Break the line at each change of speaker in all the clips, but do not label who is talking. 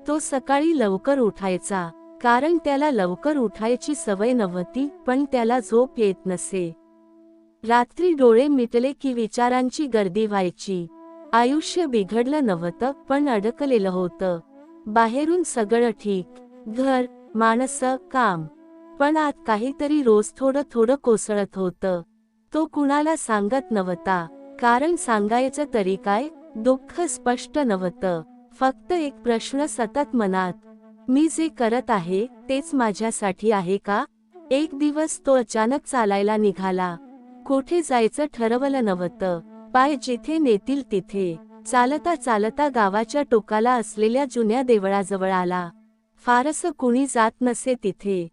तो सकाळी लवकर उठायचा, कारण त्याला लवकर उठायची सवय नव्हती, पण त्याला झोप येत नसे. रात्री डोळे मिटले की विचारांची गर्दी व्हायची. आयुष्य बिघडलं नव्हतं, पण अडकलेलं होतं. बाहेरून सगळं ठीक, घर, माणसं, काम, पण आत काहीतरी रोज थोडं थोडं कोसळत होतं. तो कुणाला सांगत नव्हता, कारण सांगायचं तरी काय, दुःख स्पष्ट नव्हतं. फक्त एक प्रश्न सतत मनात, मी जे करत आहे तेच माझ्यासाठी आहे का? एक दिवस तो अचानक चालायला निघाला. कुठे जायचं ठरवलं नव्हतं, पाय जिथे नेतील तिथे. चालता चालता गावाच्या टोकाला असलेल्या जुन्या देवळाजवळ आला. फारसं कुणी जात नसे तिथे.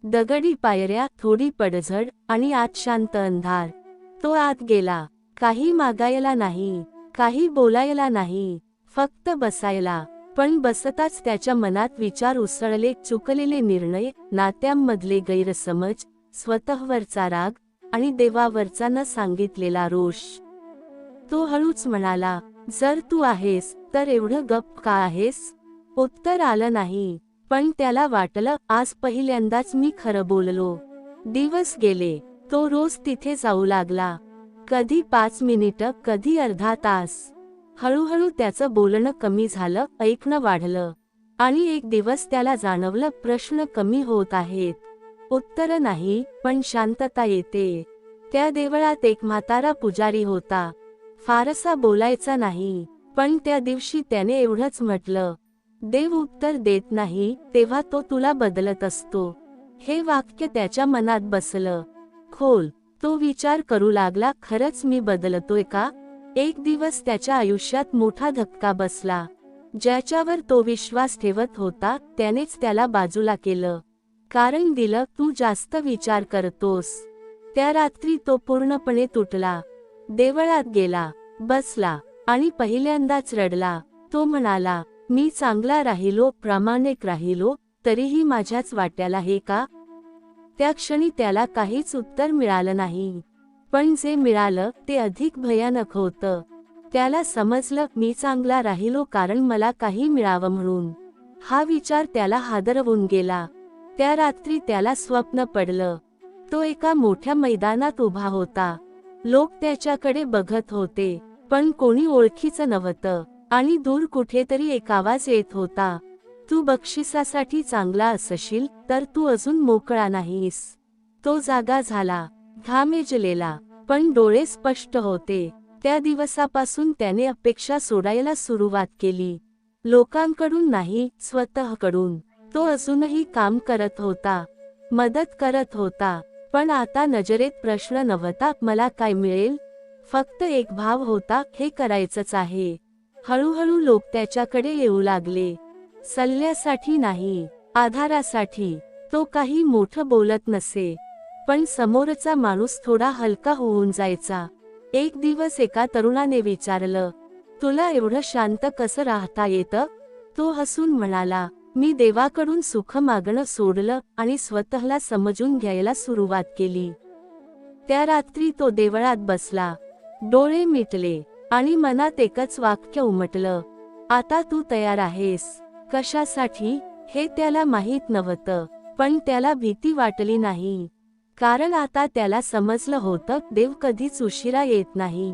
दगडी पायऱ्या, थोडी पडझड आणि आत शांत अंधार. तो आत गेला. काही मागायला नाही, काही बोलायला नाही, फक्त बसायला. पण बसताच त्याच्या मनात विचार उसळले. चुकलेले निर्णय, नात्यांमधले गैरसमज, स्वतःवरचा राग आणि देवावरचा न सांगितलेला रोष. तो हळूच म्हणाला, जर तू आहेस तर एवढं गप्प का आहेस? उत्तर आलं नाही, पण त्याला वाटलं, आज पहिल्यांदाच मी खरं बोललो. दिवस गेले. तो रोज तिथे जाऊ लागला. कधी 5 मिनिटं, कधी अर्धा तास. हळूहळू त्याचं बोलणं कमी झालं, ऐकणं वाढलं. आणि एक दिवस त्याला जाणवलं, प्रश्न कमी होत आहेत. उत्तर नाही, पण शांतता येते. त्या देवळात एक म्हातारा पुजारी होता. फारसा बोलायचा नाही, पण त्या दिवशी त्याने एवढंच म्हटलं, देव उत्तर देत नाही तेव्हा तो तुला बदलत असतो. हे वाक्य त्याच्या मनात बसलं खोल. तो विचार करू लागला, खरंच मी बदलतोय का? एक दिवस त्याच्या आयुष्यात मोठा धक्का बसला. ज्याच्यावर तो विश्वास ठेवत होता त्यानेच त्याला बाजूला केलं. कारण दिलं, तू जास्त विचार करतोस. त्या रात्री तो पूर्णपणे तुटला. देवळात गेला, बसला आणि पहिल्यांदाच रडला. तो म्हणाला, मी चांगला राहिलो, प्रामाणिक राहिलो, तरीही माझ्याच वाट्याला हे का? त्या क्षणी त्याला काहीच उत्तर मिळालं नाही, पण जे मिळालं ते अधिक भयानक होतं. त्याला समजलं, मी चांगला राहिलो कारण मला काही मिळावं म्हणून. हा विचार त्याला हादरवून गेला. त्या रात्री त्याला स्वप्न पडलं. तो एका मोठ्या मैदानात उभा होता. लोक त्याच्याकडे बघत होते, पण कोणी ओळखीचं नव्हतं. आणि दूर कुठेतरी एक आवाज येत होता, तू बक्षिसासाठी चांगला असशील तर तू अजून मोकळा नाहीस. तो जागा झाला, घामेजलेला, पण डोळे स्पष्ट होते. त्या दिवसापासून त्याने अपेक्षा सोडायला सुरुवात केली. लोकांकडून नाही, स्वतःकडून. तो अजूनही काम करत होता, मदत करत होता, पण आता नजरेत प्रश्न नव्हता, मला काय मिळेल? फक्त एक भाव होता, हे करायचंच आहे. हळूहळू लोक त्याच्याकडे येऊ लागले. सल्ल्यासाठी नाही, आधारासाठी. तो काही मोठं बोलत नसे, पण समोरचा माणूस थोडा हलका होऊन जायचा. एक दिवस एका तरुणाने विचारलं, तुला एवढं शांत कसं राहता येतं? तो हसून म्हणाला, मी देवाकडून सुख मागणं सोडलं आणि स्वतःला समजून घ्यायला सुरुवात केली. त्या रात्री तो देवळात बसला, डोळे मिटले आणि मनात एकच वाक्य उमटलं, आता तू तयार आहेस. कशासाठी हे त्याला माहीत नव्हतं, पण त्याला भीती वाटली नाही. कारण आता त्याला समजलं होतं, देव कधीच उशिरा येत नाही,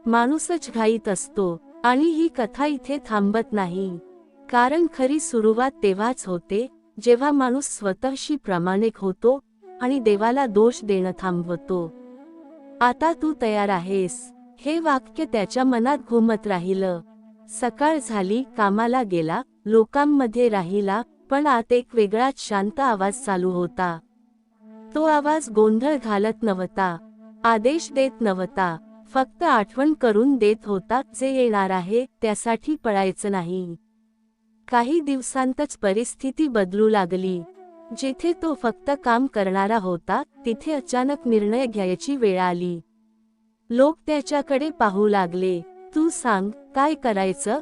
माणूसच घाईत असतो. आणि ही कथा इथे थांबत नाही, कारण खरी सुरुवात तेव्हाच होते जेव्हा माणूस स्वतःशी प्रामाणिक होतो आणि देवाला दोष देणं थांबवतो. आता तू तयार आहेस, हे वाक्य त्याच्या मनात घुमत राहिलं. सकाळ झाली, कामाला गेला, लोकांमध्ये राहिला, पण आत एक वेगळाच शांत आवाज चालू होता. तो आवाज गोंधळ घालत नव्हता, आदेश देत नव्हता, फक्त आठवण करून देत होता, जे येणार आहे त्यासाठी पळायचं नाही. काही दिवसांतच परिस्थिती बदलू लागली. जिथे तो फक्त काम करणारा होता, तिथे अचानक निर्णय घ्यायची वेळ आली. लोक त्याच्याकडे पाहू लागले, तू सांग, काय करायचं?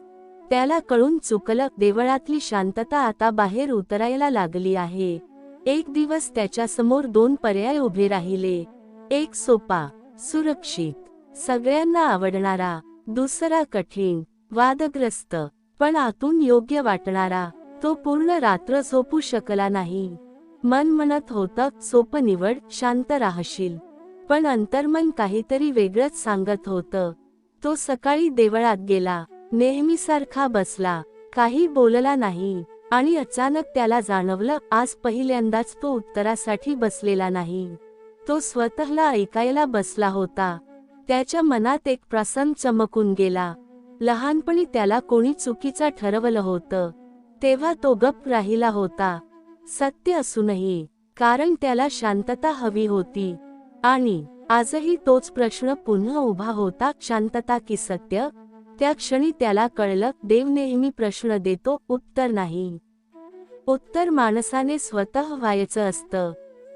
त्याला कळून चुकलं, देवळातली शांतता आता बाहेर उतरायला लागली आहे. एक दिवस त्याच्यासमोर 2 पर्याय उभे राहिले. एक सोपा, सुरक्षित, सगळ्यांना आवडणारा. दुसरा कठीण, वादग्रस्त, पण आतून योग्य वाटणारा. तो पूर्ण रात्र झोपू शकला नाही. मन म्हणत होतं, सोपं निवड, शांत राहशील. पण अंतर्मन काहीतरी वेगळंच सांगत होतं. तो सकाळी देवळात गेला, नेहमीसारखा बसला, काही बोलला नाही. आणि अचानक त्याला जाणवलं, आज पहिल्यांदाच तो उत्तरासाठी बसलेला नाही. तो स्वतःला ऐकायला बसला होता. त्याच्या मनात एक प्रसंग चमकून गेला. लहानपणी त्याला कोणी चुकीचं ठरवलं होतं, तेव्हा तो गप्प राहिला होता. सत्य असूनही, कारण त्याला शांतता हवी होती. आणि आजही तोच प्रश्न पुन्हा उभा होता, शांतता की सत्य? त्या क्षणी त्याला कळलं, देव नेहमी प्रश्न देतो, उत्तर नाही. उत्तर माणसाने स्वतः व्हायचं असतं.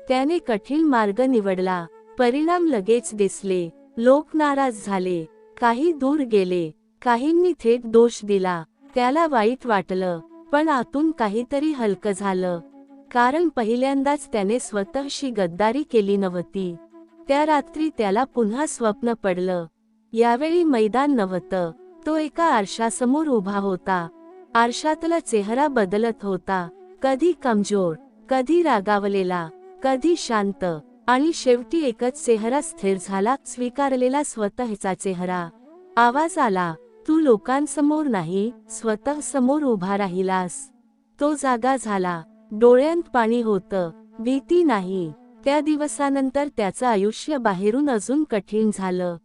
त्याने कठीण मार्ग निवडला, परिणाम लगेच दिसले. लोक नाराज झाले, काही दूर गेले, काहींनी थेट दोष दिला. त्याला वाईट वाटलं, पण आतून काहीतरी हलकं झालं. कारण पहिल्यांदाच त्याने स्वतःशी गद्दारी केली नव्हती. त्या रात्री त्याला पुन्हा स्वप्न पडलं. यावेळी मैदान नव्हतं, तो एका आरशासमोर उभा होता. आरशातला चेहरा बदलत होता, कधी कमजोर, कधी रागावलेला, कधी शांत. आणि शेवटी एकच चेहरा स्थिर झाला, स्वीकारलेला स्वतःचा चेहरा. आवाज आला, तू लोकांसमोर नाही, स्वतः समोर उभा राहिलास. तो जागा झाला, डोळ्यांत पाणी होतं, भीती नाही. त्या दिवसानंतर त्याचं आयुष्य बाहेरून अजून कठीण झालं,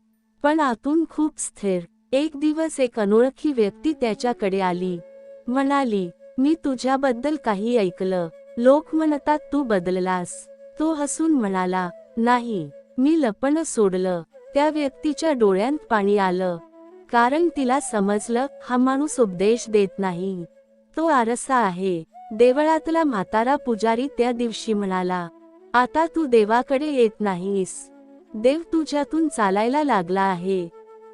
पण आतून खूप स्थिर. एक दिवस एक अनोळखी व्यक्ती त्याच्याकडे आली, म्हणाली, मी तुझ्याबद्दल काही ऐकलं, लोक म्हणतात तू बदललास. तो हसून म्हणाला, नाही, मी लपणं सोडलं. त्या व्यक्तीच्या डोळ्यांत पाणी आलं, कारण तिला समजलं, हा माणूस उपदेश देत नाही, तो आरसा आहे. देवळातला म्हातारा पुजारी त्या दिवशी म्हणाला, आता तू देवाकडे येत नाहीस, देव तुझ्यातून चालायला लागला आहे.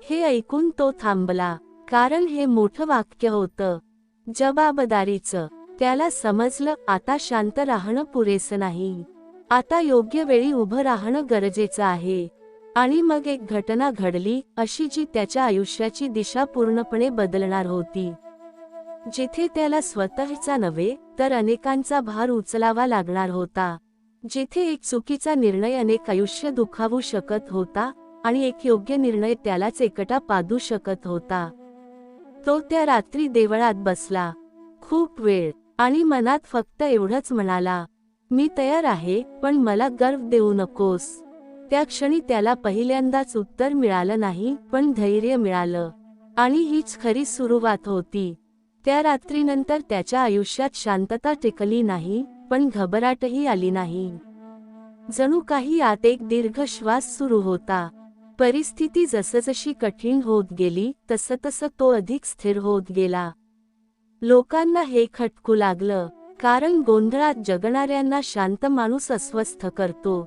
हे ऐकून तो थांबला, कारण हे मोठं वाक्य होतं, जबाबदारीचं. त्याला समजलं, आता शांत राहणं पुरेसं नाही, आता योग्य वेळी उभं राहणं गरजेचं आहे. आणि मग एक घटना घडली, अशी जी त्याच्या आयुष्याची दिशा पूर्णपणे बदलणार होती. जिथे त्याला स्वतःचा नव्हे, तर अनेकांचा भार उचलावा लागणार होता. जिथे एक चुकीचा निर्णय अनेक आयुष्य दुखावू शकत होता, आणि एक योग्य निर्णय त्यालाच एकटा पाडू शकत होता. तो त्या रात्री देवळात बसला, खूप वेळ, आणि मनात फक्त एवढंच म्हणाला, मी तयार आहे, पण मला गर्व देऊ नकोस. त्या क्षणी त्याला पहिल्यांदाच उत्तर मिळालं नाही, पण धैर्य मिळालं. आणि हीच खरी सुरुवात होती. त्या रात्रीनंतर त्याच्या आयुष्यात शांतता टिकली नाही, पण घबराटही आली नाही. जणू काही आत एक दीर्घ श्वास सुरू होता. परिस्थिती जसजशी कठीण होत गेली, तसतसं तो अधिक स्थिर होत गेला. लोकांना हे खटकू लागलं, कारण गोंधळात जगणाऱ्यांना शांत माणूस अस्वस्थ करतो.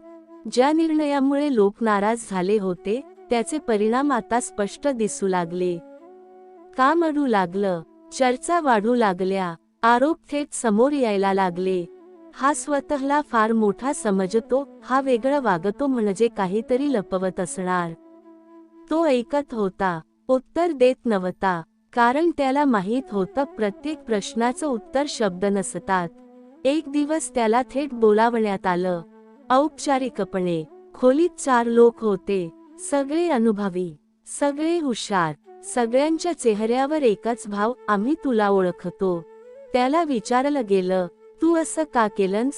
ज्या निर्णयामुळे लोक नाराज झाले होते, त्याचे परिणाम आता स्पष्ट दिसू लागले. काम अडू लागलं, चर्चा वाढू लागल्या, आरोप थेट समोर यायला लागले. हा स्वतःला फार मोठा समजतो, हा वेगळं वागतो, म्हणजे काहीतरी लपवत असणार. तो ऐकत होता, उत्तर देत नव्हता, कारण त्याला माहीत होतं, प्रत्येक प्रश्नाचं उत्तर शब्द नसतात. एक दिवस त्याला थेट बोलावण्यात आलं, औपचारिकपणे. खोलीत 4 लोक होते, सगळे अनुभवी, सगळे हुशार. सगळ्यांच्या चेहऱ्यावर एकच भाव, आम्ही तुला ओळखतो. त्याला विचारलं गेलं, तू असं का केलंस?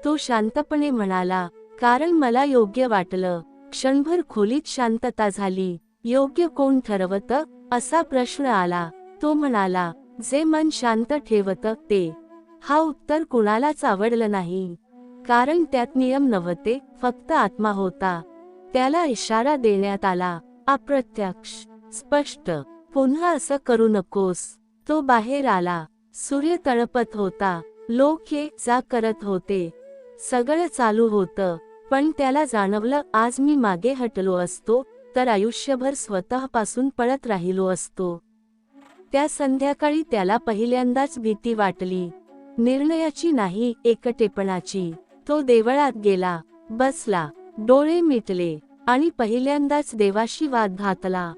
तो शांतपणे म्हणाला, कारण मला योग्य वाटलं. क्षणभर खोलीत शांतता झाली. योग्य कोण ठरवतं, असा प्रश्न आला. तो म्हणाला, जे मन शांत ठेवतं ते. हा उत्तर कुणालाच आवडलं नाही, कारण त्यात नियम नव्हते, फक्त आत्मा होता. त्याला इशारा देण्यात आला, अप्रत्यक्ष, स्पष्ट, पुन्हा असं करू नकोस. तो बाहेर आला. सूर्य तळपत होता, लोक ये जा करत होते, सगळं चालू होतं. पण त्याला जाणवलं, आज मी मागे हटलो असतो, तर आयुष्यभर स्वतःपासून पळत राहिलो असतो. त्या संध्याकाळी त्याला पहिल्यांदाच भीती वाटली, निर्णयाची नाही, एकटेपणाची. तो देवळात गेला, बसला, डोळे मिटले, आणि पहिल्यांदाच देवाशी वाद घातला.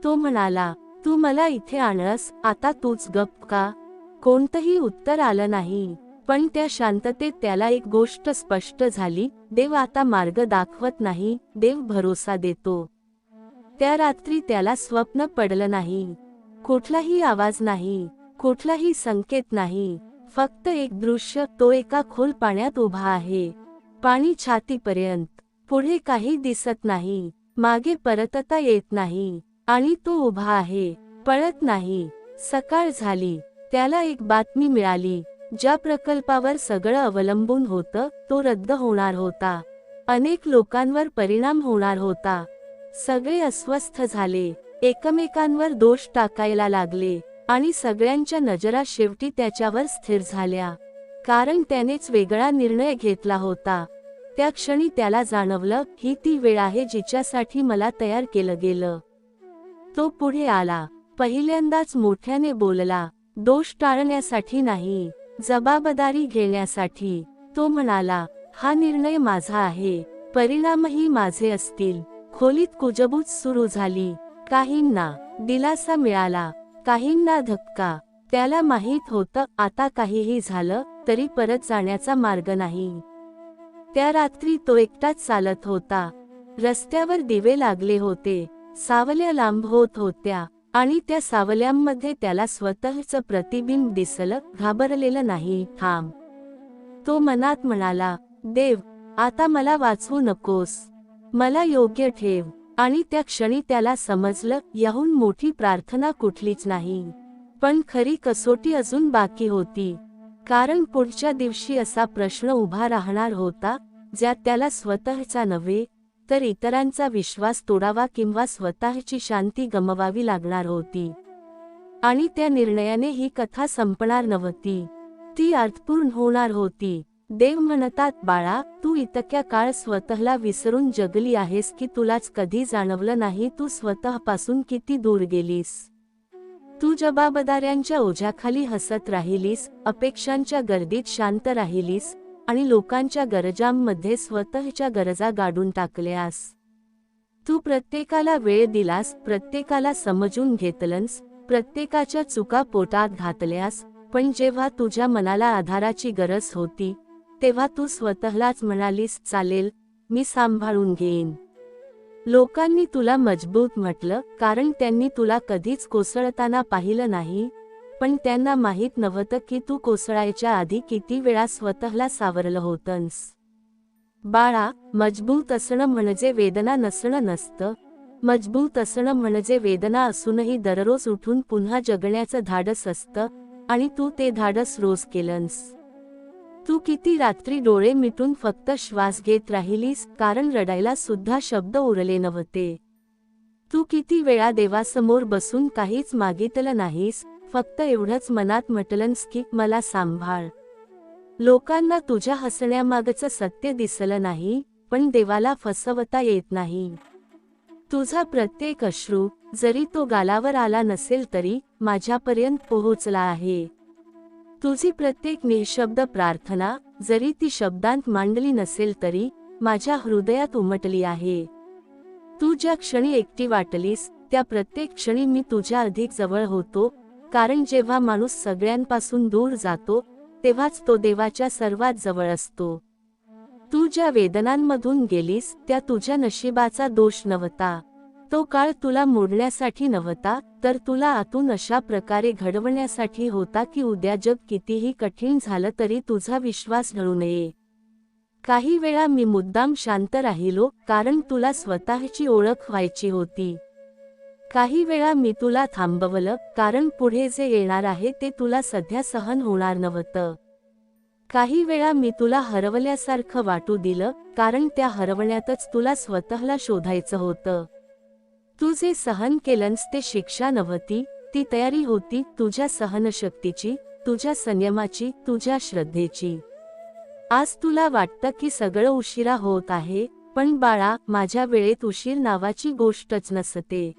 तो म्हणाला, तू मला इथे आणलंस, आता तूच गप्प का? कोणतंही उत्तर आलं नाही, पण त्या शांततेत त्याला एक गोष्ट स्पष्ट झाली, देव आता मार्ग दाखवत नाही, देव भरोसा देतो. त्या रात्री त्याला स्वप्न पडलं नाही. कुठलाही आवाज नाही, कुठलाही संकेत नाही, फक्त एक दृश्य. तो एका खोल पाण्यात उभा आहे. पाणी छातीपर्यंत. पुढे काही दिसत नाही, मागे परतता येत नाही, आणि तो उभा आहे, पळत नाही. सकाळ झाली. त्याला एक बातमी मिळाली. ज्या प्रकल्पावर सगळं अवलंबून होतं तो रद्द होणार होता. अनेक लोकांवर परिणाम होणार होता. सगळे अस्वस्थ झाले, एकमेकांवर दोष टाकायला लागले, आणि सगळ्यांच्या नजरा शेवटी त्याच्यावर स्थिर झाल्या. कारण त्यानेच वेगळा निर्णय घेतला होता. त्या क्षणी त्याला जाणवलं, ही ती वेळ आहे जिच्यासाठी मला तयार केलं गेलं. तो पुढे आला. पहिल्यांदाच मोठ्याने बोलला. दोष टाळण्यासाठी नाही, जबाबदारी घेण्यासाठी. तो म्हणाला, हा निर्णय माझा आहे, परिणामही माझे असतील. खोलीत कुजबूज सुरू झाली. काहींना दिलासा मिळाला, काहींना धक्का. त्याला माहीत होतं, आता काहीही झालं तरी परत जाण्याचा मार्ग नाही. त्या रात्री तो एकटाच चालत होता. रस्त्यावर दिवे लागले होते, सावल्या लांब होत होत्या, आणि त्या सावल्यांमध्ये त्याला स्वतःचं प्रतिबिंब दिसलं. घाबरलेलं नाही, थांब. तो मनात म्हणाला, देव, आता मला वाचवू नकोस, मला योग्य ठेव. आणि त्या क्षणी त्याला समजलं, याहून मोठी प्रार्थना कुठलीच नाही. पण खरी कसोटी अजून बाकी होती. कारण पुढच्या दिवशी असा प्रश्न उभा राहणार होता, ज्यात त्याला स्वतःचा नव्हे तर इतरांचा विश्वास तोडावा किंवा स्वतःची शांती गमवावी लागणार होती. आणि त्या निर्णयाने ही कथा संपणार नव्हती, ती अर्थपूर्ण होणार होती. देव म्हणतात, बाळा, तू इतक्या काळ स्वतःला विसरून जगली आहेस की तुलाच कधी जाणवलं नाही तू स्वतःपासून किती दूर गेलीस. तू जबाबदाऱ्यांच्या ओझ्याखाली हसत राहिलीस, अपेक्षांच्या गर्दीत शांत राहिलीस, आणि लोकांच्या गरजांमध्ये स्वतःच्या गरजा गाडून टाकल्यास. तू प्रत्येकाला वेळ दिलास, प्रत्येकाला समजून घेतलंस, प्रत्येकाच्या चुका पोटात घातल्यास, पण जेव्हा तुझ्या मनाला आधाराची गरज होती तेव्हा तू स्वतःलाच म्हणालीस, चालेल, मी सांभाळून घेईन. लोकांनी तुला मजबूत म्हटलं, कारण त्यांनी तुला कधीच कोसळताना पाहिलं नाही, पण त्यांना माहीत नव्हतं की तू कोसळायच्या आधी किती वेळा स्वतःला सावरलं होतंस. बाळा, मजबूत असणं म्हणजे वेदना नसणं नसतं. मजबूत असणं म्हणजे वेदना असूनही दररोज उठून पुन्हा जगण्याचं धाडस असतं, आणि तू ते धाडस रोज केलंस. तू किती रात्री डोळे मिटून फक्त श्वास घेत राहिलीस, कारण रडायला सुद्धा शब्द उरले नव्हते. तू किती वेळा देवासमोर बसून काहीच मागितलं नाहीस, फक्त एवढंच मनात म्हटलंस की मला सांभाळ. लोकांना तुझ्या हसण्यामागचं सत्य दिसलं नाही, पण देवाला फसवता येत नाही. तुझा प्रत्येक अश्रू, जरी तो गालावर आला नसेल तरी माझ्यापर्यंत पोहोचला आहे. तुझी प्रत्येक निशब्द प्रार्थना, जरी ती शब्दांत मांडली नसेल तरी माझ्या हृदयात उमटली आहे. तू ज्या क्षणी एकटी वाटलीस, त्या प्रत्येक क्षणी मी तुझ्या अधिक जवळ होतो, कारण जेव्हा माणूस सगळ्यांपासून दूर जातो तेव्हाच तो देवाच्या सर्वात जवळ असतो. तू ज्या वेदनांमधून गेलीस त्या तुझ्या नशिबाचा दोष नव्हता. तो काळ तुला मोडण्यासाठी नव्हता, तर तुला आतून अशा प्रकारे घडवण्यासाठी होता की उद्या जग कितीही कठीण झालं तरी तुझा विश्वास ढळू नये. काही वेळा मी मुद्दाम शांत राहिलो, कारण तुला स्वतःची ओळख व्हायची होती. काही वेळा मी तुला थांबवलं, कारण पुढे जे येणार आहे ते तुला सध्या सहन होणार नव्हतं. काही वेळा मी तुला हरवल्यासारखं वाटू दिलं, कारण त्या हरवण्यातच तुला स्वतःला शोधायचं होतं. तू जे सहन केलंस ते शिक्षा नव्हती, ती तयारी होती तुझ्या सहनशक्तीची, तुझ्या संयमाची, तुझ्या श्रद्धेची. आज तुला वाटतं की सगळं उशिरा होत आहे, पण बाळा, माझ्या वेळेत उशीर नावाची गोष्टच नसते.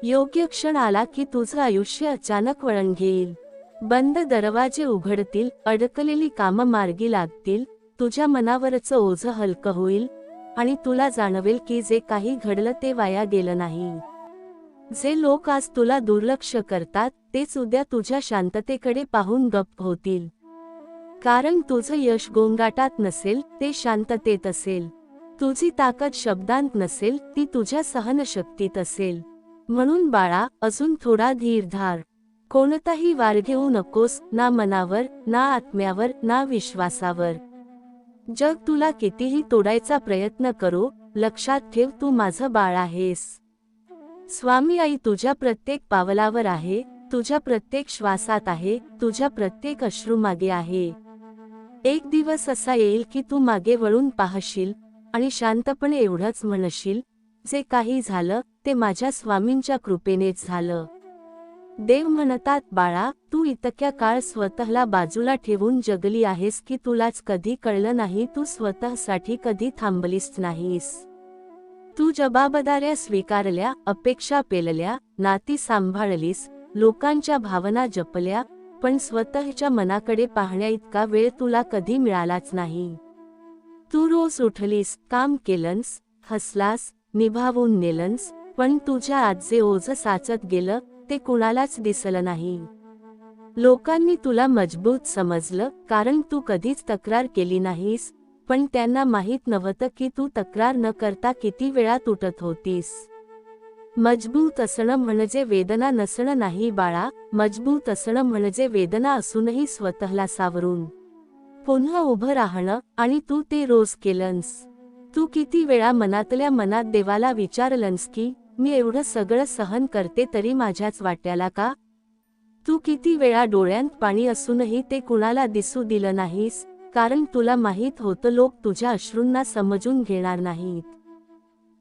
योग्य क्षण आला की तुझं आयुष्य अचानक वळण घेईल. बंद दरवाजे उघडतील, अडकलेली कामं मार्गी लागतील, तुझ्या मनावरचं ओझं हलकं होईल, आणि तुला जाणवेल की जे काही घडलं ते वाया गेलं नाही. जे लोक आज तुला दुर्लक्ष करतात तेच उद्या तुझ्या शांततेकडे पाहून गप्प होतील. कारण तुझं यश गोंगाटात नसेल, ते शांततेत असेल. तुझी ताकद शब्दांत नसेल, ती तुझ्या सहनशक्तीत असेल. म्हणून बाळा, अजून थोडा धीर धार. कोणताही वार घेऊ नकोस, ना मनावर, ना आत्म्यावर, ना विश्वासावर. जग तुला कितीही तोडायचा प्रयत्न करो, लक्षात ठेव तू माझं बाळ आहेस. स्वामी आई तुझ्या प्रत्येक पावलावर आहे, तुझ्या प्रत्येक श्वासात आहे, तुझ्या प्रत्येक अश्रूमागे आहे. एक दिवस असा येईल की तू मागे वळून पाहशील आणि शांतपणे एवढंच म्हणशील, जे काही झालं ते माझ्या स्वामींच्या कृपेनेच झालं. देव म्हणतात, बाळा, तू इतक्या काळ स्वतःला बाजूला ठेवून जगली आहेस की तुलाच कधी कळलं नाही तू स्वतःसाठी कधी थांबलीस नाहीस. तू जबाबदाऱ्या स्वीकारल्या, अपेक्षा पेलल्या, नाती सांभाळलीस, लोकांच्या भावना जपल्या, पण स्वतःच्या मनाकडे पाहण्या इतका वेळ तुला कधी मिळालाच नाही. तू रोज उठलीस, काम केलंस, हसलास, निभावून नेलंस, पण तुझ्या आत जे ओझं साचत गेलं ते कुणालाच दिसलं नाही. लोकांनी तुला मजबूत समजलं कारण तू कधीच तक्रार केली नाहीस, पण त्यांना माहीत नव्हतं की तू तक्रार न करता किती वेळा तुटत होतीस. मजबूत असणं म्हणजे वेदना नसणं नाही बाळा, मजबूत असणं म्हणजे वेदना असूनही स्वतःला सावरून पुन्हा उभं राहणं, आणि तू ते रोज केलंस. तू किती वेळा मनातल्या मनात देवाला विचारलंस की मी एवढं सगळं सहन करते तरी माझ्याच वाट्याला का? तू किती वेळा डोळ्यांत पाणी असूनही ते कुणाला दिसू दिलं नाहीस, कारण तुला माहीत होतं लोक तुझ्या अश्रूंना समजून घेणार नाहीत.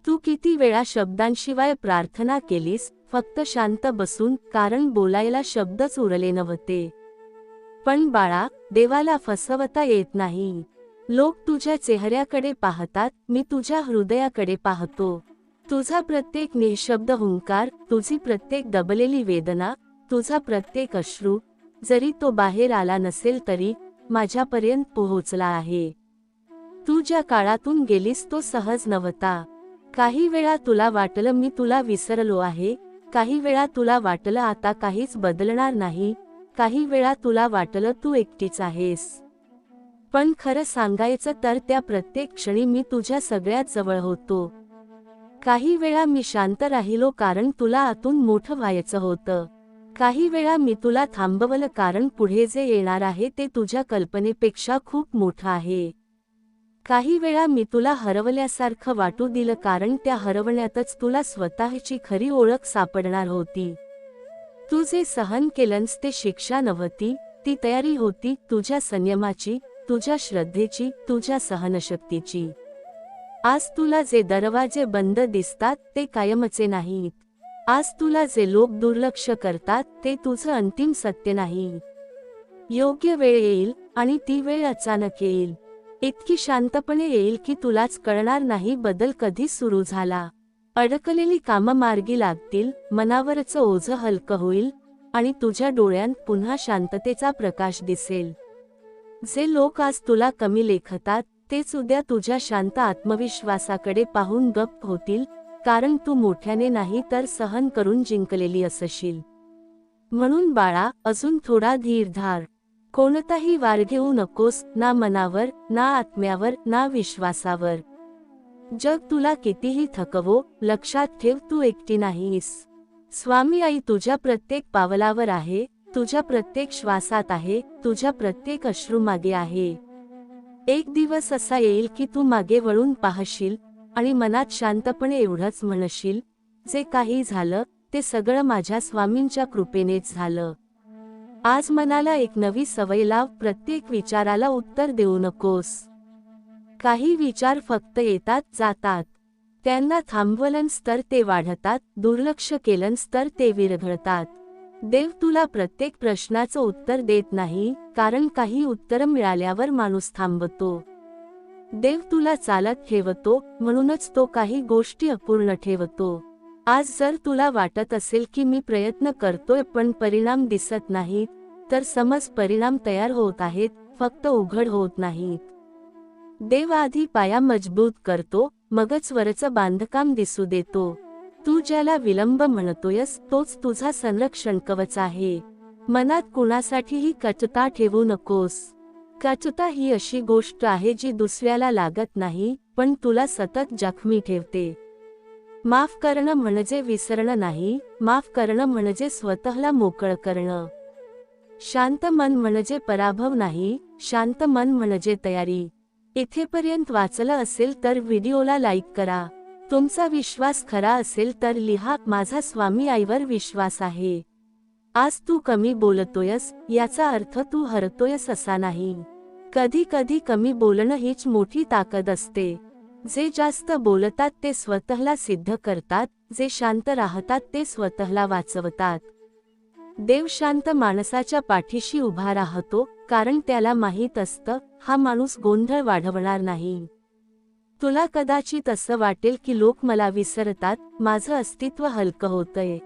तू किती वेळा शब्दांशिवाय प्रार्थना केलीस, फक्त शांत बसून, कारण बोलायला शब्दच उरले नव्हते. पण बाळा, देवाला फसवता येत नाही. लोक तुझ्या चेहऱ्याकडे पाहतात, मी तुझ्या हृदयाकडे पाहतो. तुझा प्रत्येक निशब्द हुंकार, तुझी प्रत्येक दबलेली वेदना, तुझा प्रत्येक अश्रू, जरी तो बाहेर आला नसेल तरी माझ्यापर्यंत पोहोचला आहे. तू ज्या काळातून गेलीस तो सहज नव्हता. काही वेळा तुला वाटलं मी तुला विसरलो आहे, काही वेळा तुला वाटलं आता काहीच बदलणार नाही, काही वेळा तुला वाटलं तू एकटीच आहेस. पण खरं सांगायचं तर त्या प्रत्येक क्षणी मी तुझ्या सगळ्यात जवळ होतो. काही वेळा मी शांत राहिलो कारण तुला आतून मोठं व्हायचं होतं. काही वेळा मी तुला थांबवलं कारण पुढे जे येणार आहे ते तुझ्या कल्पनेपेक्षा खूप मोठं आहे. काही वेळा मी तुला हरवल्यासारखं वाटू दिलं कारण त्या हरवण्यातच तुला स्वतःची खरी ओळख सापडणार होती. तू जे सहन केलंस ते शिक्षा नव्हती, ती तयारी होती तुझ्या संयमाची, तुझ्या श्रद्धेची, तुझ्या सहनशक्तीची. आज तुला जे दरवाजे बंद दिसतात ते कायमचे नाहीत. आज तुला जे लोक दुर्लक्ष करतात ते तुझं अंतिम सत्य नाही. योग्य वेळ येईल, आणि ती वेळ अचानक येईल. इतकी शांतपणे येईल की तुलाच कळणार नाही बदल कधी सुरू झाला. अडकलेली कामं मार्गी लागतील, मनावरचं ओझं हलकं होईल, आणि तुझ्या डोळ्यांत पुन्हा शांततेचा प्रकाश दिसेल. जे लोक आज तुला कमी लेखतात तेच उद्या तुझ्या शांत आत्मविश्वासाकडे पाहून गप्प होतील, कारण तू मोठ्याने नाही तर सहन करून जिंकलेली असशील. म्हणून बाळा, अजून थोडा धीर धार. कोणताही वार घेऊ नकोस, ना मनावर, ना आत्म्यावर, ना विश्वासावर. जग तुला कितीही थकवो, लक्षात ठेव तू एकटी नाहीस. स्वामी आई तुझ्या प्रत्येक पावलावर आहे, तुझ्या प्रत्येक श्वासात आहे, तुझ्या प्रत्येक अश्रूमागे आहे. एक दिवस असा येईल की तू मागे वळून पाहशील आणि मनात शांतपणे एवढंच म्हणशील, जे काही झालं ते सगळं माझ्या स्वामींच्या कृपेनेच झालं. आज मनाला एक नवी सवय लाव, प्रत्येक विचाराला उत्तर देऊ नकोस. काही विचार फक्त येतात जातात. त्यांना थांबवलंस तर ते वाढतात, दुर्लक्ष केलंस तर ते विरघळतात. देव तुला प्रत्येक प्रश्नाचं उत्तर देत नाही, कारण काही उत्तर मिळाल्यावर माणूस थांबतो. देव तुला चालत ठेवतो, म्हणूनच तो काही गोष्टी अपूर्ण ठेवतो. आज जर तुला वाटत असेल की मी प्रयत्न करतोय पण परिणाम दिसत नाहीत, तर समज परिणाम तयार होत आहेत, फक्त उघड होत नाहीत. देव आधी पाया मजबूत करतो, मगच वरचं बांधकाम दिसू देतो. तू ज्याला विलंब म्हणतोयस तोच तुझा संरक्षण कवच आहे. मनात कुणासाठीही कटुता ठेवू नकोस. कटुता ही अशी गोष्ट आहे जी दुसऱ्याला लागत नाही पण तुला सतत जखमी ठेवते. माफ करणं म्हणजे विसरणं नाही, माफ करणं म्हणजे स्वतःला मोकळं करणं. शांत मन म्हणजे पराभव नाही, शांत मन म्हणजे तयारी. इथेपर्यंत वाचलं असेल तर व्हिडिओला लाईक करा. तुमचा विश्वास खरा असेल तर लिहा, माझा स्वामी आईवर विश्वास आहे. आज तू कमी बोलतोयस याचा अर्थ तू हरतोयस असा नाही. कधी कधी कमी बोलणं हीच मोठी ताकद असते. जे जास्त बोलतात ते स्वतःला सिद्ध करतात, जे शांत राहतात ते स्वतःला वाचवतात. देव शांत माणसाच्या पाठीशी उभा राहतो, कारण त्याला माहीत असतं हा माणूस गोंधळ वाढवणार नाही. तुला कदाचित असं वाटेल की लोक मला विसरतात, माझं अस्तित्व हलकं होतंय.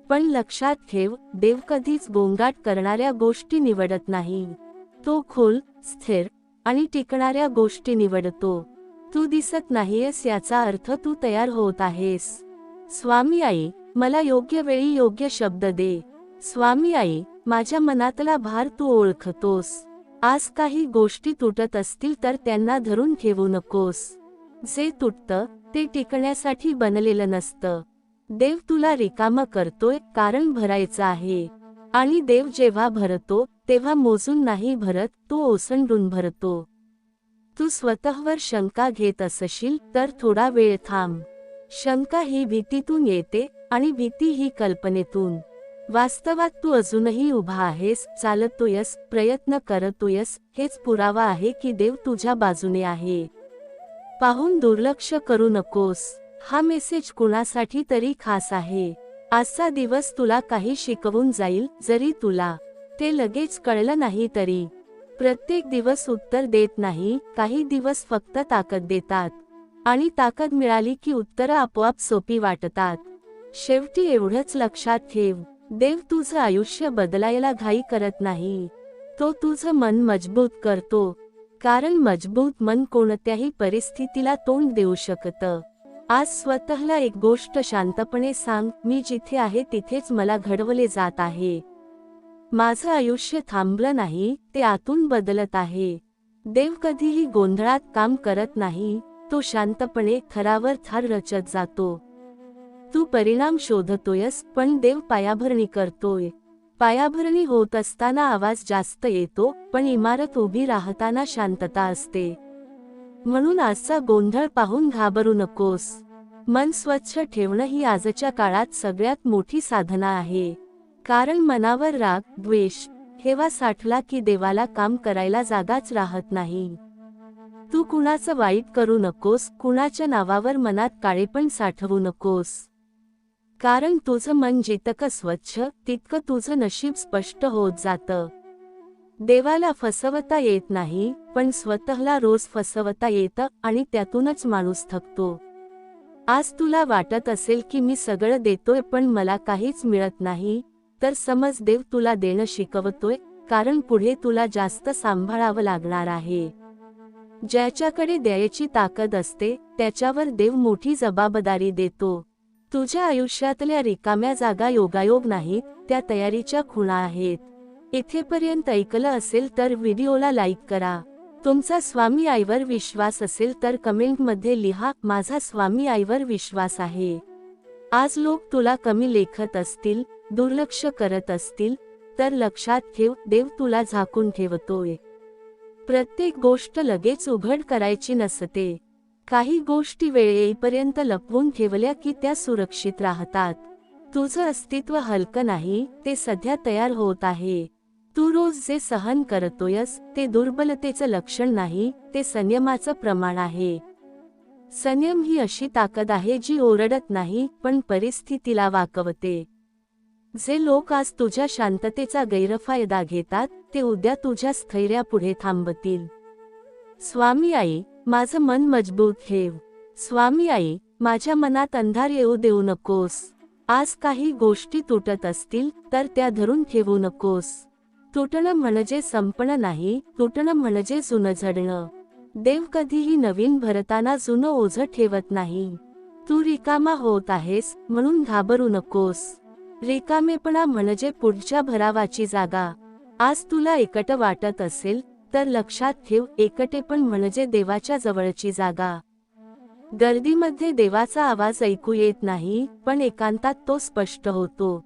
पण लक्षात ठेव, देव कधीच गोंगाट करणाऱ्या गोष्टी निवडत नाही. तो खोल, स्थिर आणि टिकणाऱ्या गोष्टी निवडतो. तू दिसत नाहीयेस याचा अर्थ तू तयार होत आहेस. स्वामी आई, मला योग्य वेळी योग्य शब्द दे. स्वामी आई, माझ्या मनातला भार तू ओळखतोस. आज काही गोष्टी तुटत असतील तर त्यांना धरून ठेवू नकोस. जे तुटतं ते टिकण्यासाठी बनलेलं नसतं. देव तुला रिकामं करतोय कारण भरायचं आहे. आणि देव जेव्हा भरतो तेव्हा मोजून नाही भरत, तो ओसंडून भरतो. तू स्वतःवर शंका घेत असशील तर थोडा वेळ थांब. शंका ही भीतीतून येते आणि भीती ही कल्पनेतून. वास्तवात तू अजूनही उभा आहेस, चालतोयस, प्रयत्न करतोयस. हेच पुरावा आहे की देव तुझ्या बाजूने आहे. पाहून दुर्लक्ष करू नकोस. हा मेसेज कुणासाठी तरी खास आहे. आजचा दिवस तुला काही शिकवून जाईल, जरी तुला ते लगेच कळलं नाही तरी. प्रत्येक दिवस उत्तर देत नाही, काही दिवस फक्त ताकद देतात. आणि ताकद मिळाली की उत्तरं आपोआप सोपी वाटतात. शेवटी एवढंच लक्षात ठेव, देव तुझं आयुष्य बदलायला घाई करत नाही. तो तुझं मन मजबूत करतो. कारण मजबूत मन कोणत्याही परिस्थितीला तोंड देऊ शकतं. आज स्वतःला एक गोष्ट शांतपणे सांग, मी जिथे आहे तिथेच मला घडवले जात आहे. माझं आयुष्य थांबलं नाही, ते आतून बदलत आहे. देव कधीही गोंधळात काम करत नाही, तो शांतपणे थरावर थर रचत जातो. तू परिणाम शोधतोयस पण देव पायाभरणी करतोय. पायाभरणी होत असताना आवाज जास्त येतो, पण इमारत उभी राहताना शांतता असते. म्हणून आजचा गोंधळ पाहून घाबरू नकोस. मन स्वच्छ ठेवणं ही आजच्या काळात सगळ्यात मोठी साधना आहे. कारण मनावर राग, द्वेष, हेवा साठला की देवाला काम करायला जागाच राहत नाही. तू कुणाचं वाईट करू नकोस, कुणाच्या नावावर मनात काळेपण साठवू नकोस. कारण तुझं मन जितकं स्वच्छ तितकं तुझं नशीब स्पष्ट होत जातं. देवाला फसवता येत नाही, पण स्वतःला रोज फसवता येतं आणि त्यातूनच माणूस थकतो. आज तुला वाटत असेल की मी सगळं देतोय पण मला काहीच मिळत नाही, तर समज देव तुला देणं शिकवतोय, कारण पुढे तुला जास्त सांभाळावं लागणार आहे. ज्याच्याकडे द्यायची ताकद असते त्याच्यावर देव मोठी जबाबदारी देतो. तुझ्या आयुष्यातल्या रिकाम्या जागा योगायोग नाहीत, त्या तयारीच्या खुणा आहेत. इथेपर्यंत ऐकलं असेल तर व्हिडिओला लाईक करा. तुमचा स्वामी आईवर विश्वास असेल तर कमेंटमध्ये लिहा, माझा स्वामी आईवर विश्वास आहे. आज लोक तुला कमी लेखत असतील, दुर्लक्ष करत असतील, तर लक्षात ठेव, देव तुला झाकून ठेवतोय. प्रत्येक गोष्ट लगेच उघड करायची नसते. काही गोष्टी वेळ येईपर्यंत लपवून ठेवल्या की त्या सुरक्षित राहतात. तुझं अस्तित्व हलकं नाही, ते सध्या तयार होत आहे. तू रोज जे सहन करतोयस ते दुर्बलतेचं लक्षण नाही, ते संयमाचं प्रमाण आहे. संयम ही अशी ताकद आहे जी ओरडत नाही पण परिस्थितीला वाकवते. जे लोक आज तुझ्या शांततेचा गैरफायदा घेतात ते उद्या तुझ्या स्थैर्यापुढे थांबतील. स्वामी आई, माझं मन मजबूत ठेव. स्वामी आई, माझ्या मनात अंधार येऊ देऊ नकोस. आज काही गोष्टी तुटत असतील तर त्या धरून ठेवू नकोस. तुटणं म्हणजे संपणं नाही, तुटणं म्हणजे जुनं झडणं. देव कधीही नवीन भरताना जुनं ओझं ठेवत नाही. तू रिकामा होत आहेस म्हणून घाबरू नकोस. रिकामेपणा म्हणजे पुढच्या भरावाची जागा. आज तुला एकटं वाटत असेल तर लक्षात ठेव, एकटेपण म्हणजे देवाच्या जवळची जागा. गर्दीमध्ये देवाचा आवाज ऐकू येत नाही, पण एकांतात तो स्पष्ट होतो.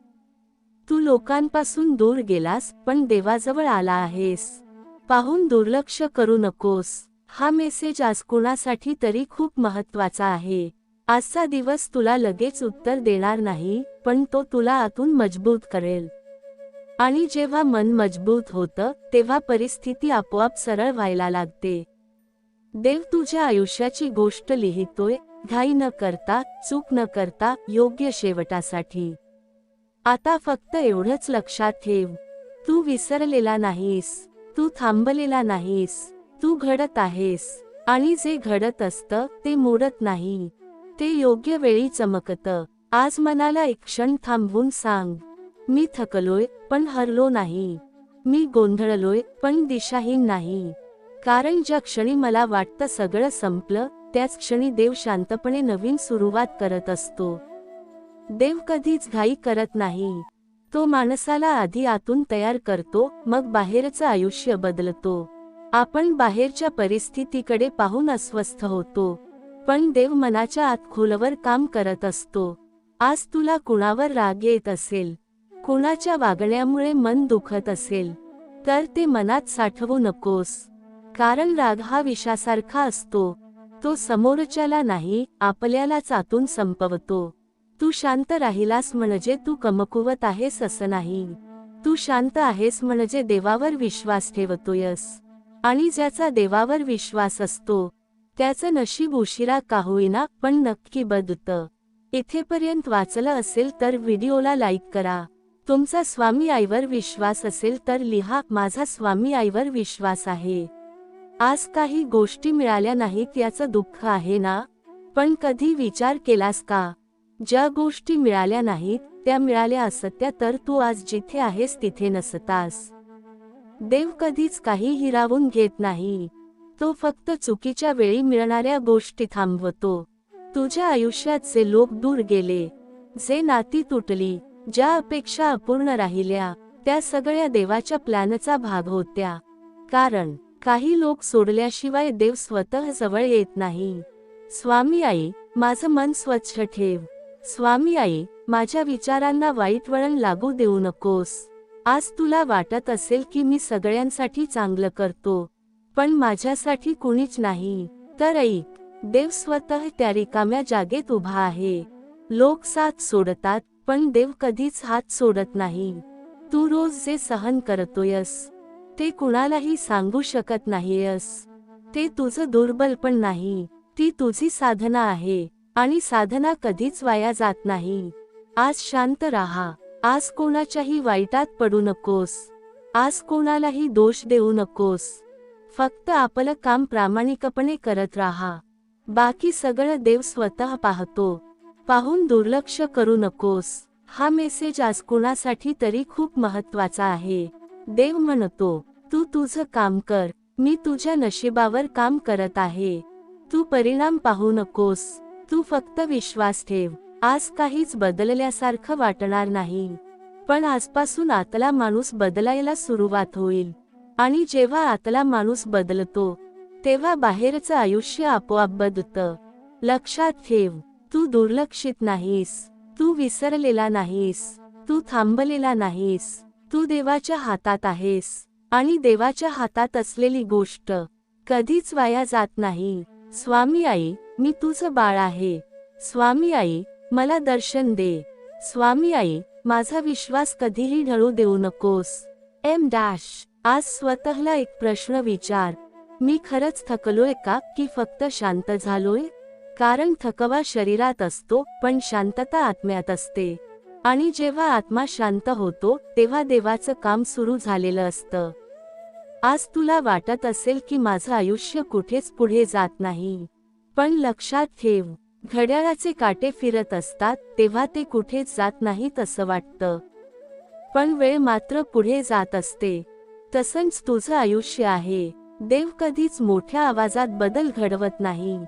तू लोकांपासून दूर गेलास पण देवाजवळ आला आहेस. पाहून दुर्लक्ष करू नकोस. हा मेसेज आज कुणासाठी तरी खूप महत्त्वाचा आहे. आजचा दिवस तुला लगेच उत्तर देणार नाही, पण तो तुला आतून मजबूत करेल. आणि जेव्हा मन मजबूत होतं तेव्हा परिस्थिती आपोआप सरळ व्हायला लागते. देव तुझ्या आयुष्याची गोष्ट लिहितोय, घाई न करता, चूक न करता, योग्य शेवटासाठी. आता फक्त एवढंच लक्षात ठेव, तू विसरलेला नाहीस, तू थांबलेला नाहीस, तू घडत आहेस. आणि जे घडत असतं ते मोडत नाही, ते योग्य वेळी चमकतं. आज मनाला एक क्षण थांबवून सांग, मी थकलोय पण हरलो नाही. मी गोंधळलोय पण दिशाहीन नाही. कारण ज्या क्षणी मला वाटतं सगळं संपलं, त्याच क्षणी देव शांतपणे नवीन सुरुवात करत असतो. देव कधीच घाई करत नाही. तो माणसाला आधी आतून तयार करतो, मग बाहेरचं आयुष्य बदलतो. आपण बाहेरच्या परिस्थितीकडे पाहून अस्वस्थ होतो, पण देव मनाच्या आत खोलवर काम करत असतो. आज तुला कुणावर राग येत असेल, कुणाच्या वागण्यामुळे मन दुखत असेल, तर ते मनात साठवू नकोस. कारण राग हा विषासारखा असतो. तो समोरच्याला नाही, आपल्यालाच आतून संपवतो. तू शांत राहिलास म्हणजे तू कमकुवत आहेस असं नाही. तू शांत आहेस म्हणजे देवावर विश्वास ठेवतोयस. आणि ज्याचा देवावर विश्वास असतो त्याचं नशीब उशिरा का होईना पण नक्की बदलतं. इथेपर्यंत वाचलं असेल तर व्हिडिओला लाईक करा. तुमचा स्वामी आईवर विश्वास असेल तर लिहा, माझा स्वामी आईवर विश्वास आहे. आज काही गोष्टी मिळाल्या नाहीत याचं दुःख आहे ना, पण कधी विचार केलास का, ज्या गोष्टी मिळाल्या नाहीत त्या मिळाल्या असत्या तर तू आज जिथे आहेस तिथे नसतास. देव कधीच काही हिरावून घेत नाही. तो फक्त चुकीच्या वेळी मिळणाऱ्या गोष्टी थांबवतो. तुझ्या आयुष्यात जे लोक दूर गेले, जे नाती तुटली, ज्या अपेक्षा अपूर्ण राहिल्या, त्या सगळ्या देवाच्या प्लॅनचा भाग होत्या. कारण काही लोक सोडल्याशिवाय देव स्वतः जवळ येत नाही. स्वामी आई, माझं मन स्वच्छ ठेव. स्वामी आई, माझ्या विचारांना वाईट वळण लागू देऊ नकोस. आज तुला वाटत असेल की मी सगळ्यांसाठी चांगलं करतो, पण माझ्यासाठी कुणीच नाही, तर ऐक, देव स्वतः त्या रिकाम्या जागेत उभा आहे. लोक साथ सोडतात, पण देव कधीच हात सोडत नाही. तू रोज जे सहन करतोयस ते कुणालाही सांगू शकत नाहीयस. ते तुझं दुर्बलपण नाही, ती तुझी साधना आहे. आणि साधना कधीच वाया जात नाही. आज शांत राहा. आज कोणाच्याही वाईटात पडू नकोस. आज कोणालाही दोष देऊ नकोस. फक्त आपलं काम प्रामाणिकपणे करत राहा. बाकी सगळं देव स्वतः पाहतो. पाहून दुर्लक्ष करू नकोस. हा मेसेज आज कुणासाठी तरी खूप महत्त्वाचा आहे. देव म्हणतो, तू तुझं काम कर, मी तुझ्या नशिबावर काम करत आहे. तू परिणाम पाहू नकोस, तू फक्त विश्वास ठेव. आज काहीच बदलल्यासारखं वाटणार नाही, पण आजपासून आतला माणूस बदलायला सुरुवात होईल. आणि जेव्हा आतला माणूस बदलतो तेव्हा बाहेरचं आयुष्य आपोआप बदलतं. लक्षात ठेव, तू दुर्लक्षित नाहीस, तू विसरलेला नाहीस, तू थांबलेला नाहीस, तू देवाच्या हातात आहेस. आणि देवाच्या हातात असलेली गोष्ट कधीच वाया जात नाही. स्वामी आई, मी तुझं बाळ आहे. स्वामी आई, मला दर्शन दे. स्वामी आई, माझा विश्वास कधीही ढळू देऊ नकोस. आज स्वतःला एक प्रश्न विचार, मी खरंच थकलोय का की फक्त शांत झालोय? कारण थकवा शरीरात असतो पण शांतता आत्म्यात असते. आणि जेव्हा आत्मा शांत होतो तेव्हा देवाचं काम सुरू झालेलं असतं. आज तुला वाटत असेल की माझं आयुष्य कुठेच पुढे जात नाही, पण लक्षात ठेव, घड्याळाचे काटे फिरत असतात तेव्हा ते कुठेच जात नाहीत असं वाटतं, पण वेळ मात्र पुढे जात असते. तसंच तुझं आयुष्य आहे. देव कधीच मोठ्या आवाजात बदल घडवत नाही.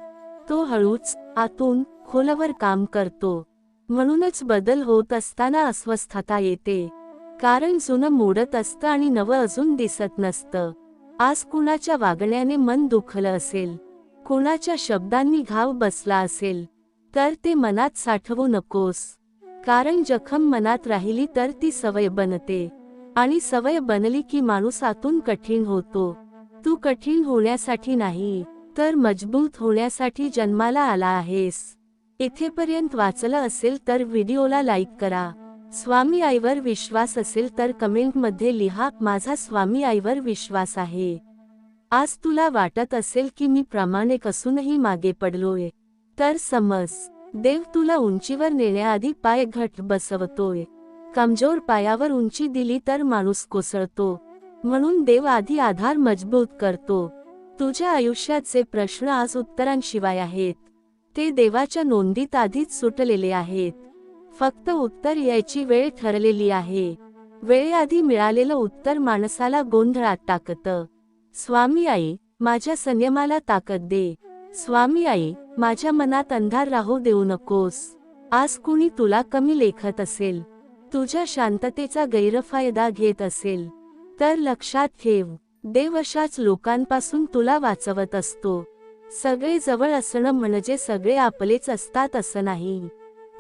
तो हळूच, आतून, खोलवर काम करतो. म्हणूनच बदल होत असताना अस्वस्थता येते. कारण जुनं मोडत असतं आणि नवं अजून दिसत नसतं. आज कुणाच्या वागण्याने मन दुखलं असेल, कुणाच्या शब्दांनी घाव बसला असेल, तर ते मनात साठवू नकोस. कारण जखम मनात राहिली तर ती सवय बनते, आणि सवय बनली की माणूस आतून कठीण होतो. तू कठीण होण्यासाठी नाही, तर मजबूत होण्यासाठी जन्माला आला आहेस. इथेपर्यंत वाचलं असेल तर व्हिडिओला लाईक करा. स्वामी आईवर विश्वास असेल तर कमेंटमध्ये लिहा, माझा स्वामी आईवर विश्वास आहे. आज तुला वाटत असेल की मी प्रामाणिक असूनही मागे पडलोय, तर समज, देव तुला उंचीवर नेण्याआधी पाय घट्ट बसवतोय. कमजोर पायावर उंची दिली तर माणूस कोसळतो. म्हणून देव आधी आधार मजबूत करतो. तुझ्या आयुष्याचे प्रश्न आज उत्तरांशिवाय आहेत. ते देवाच्या नोंदीत आधीच सुटलेले आहेत. फक्त उत्तर यायची वेळ ठरलेली आहे. वेळेआधी मिळालेलं उत्तर माणसाला गोंधळात टाकतं. स्वामी आई, माझ्या संयमाला ताकद दे. स्वामी आई, माझ्या मनात अंधार राहू देऊ नकोस. आज कुणी तुला कमी लेखत असेल, तुझ्या शांततेचा गैरफायदा घेत असेल, तर लक्षात ठेव, देव अशाच लोकांपासून तुला वाचवत असतो. सगळे जवळ असणं म्हणजे सगळे आपलेच असतात असं नाही.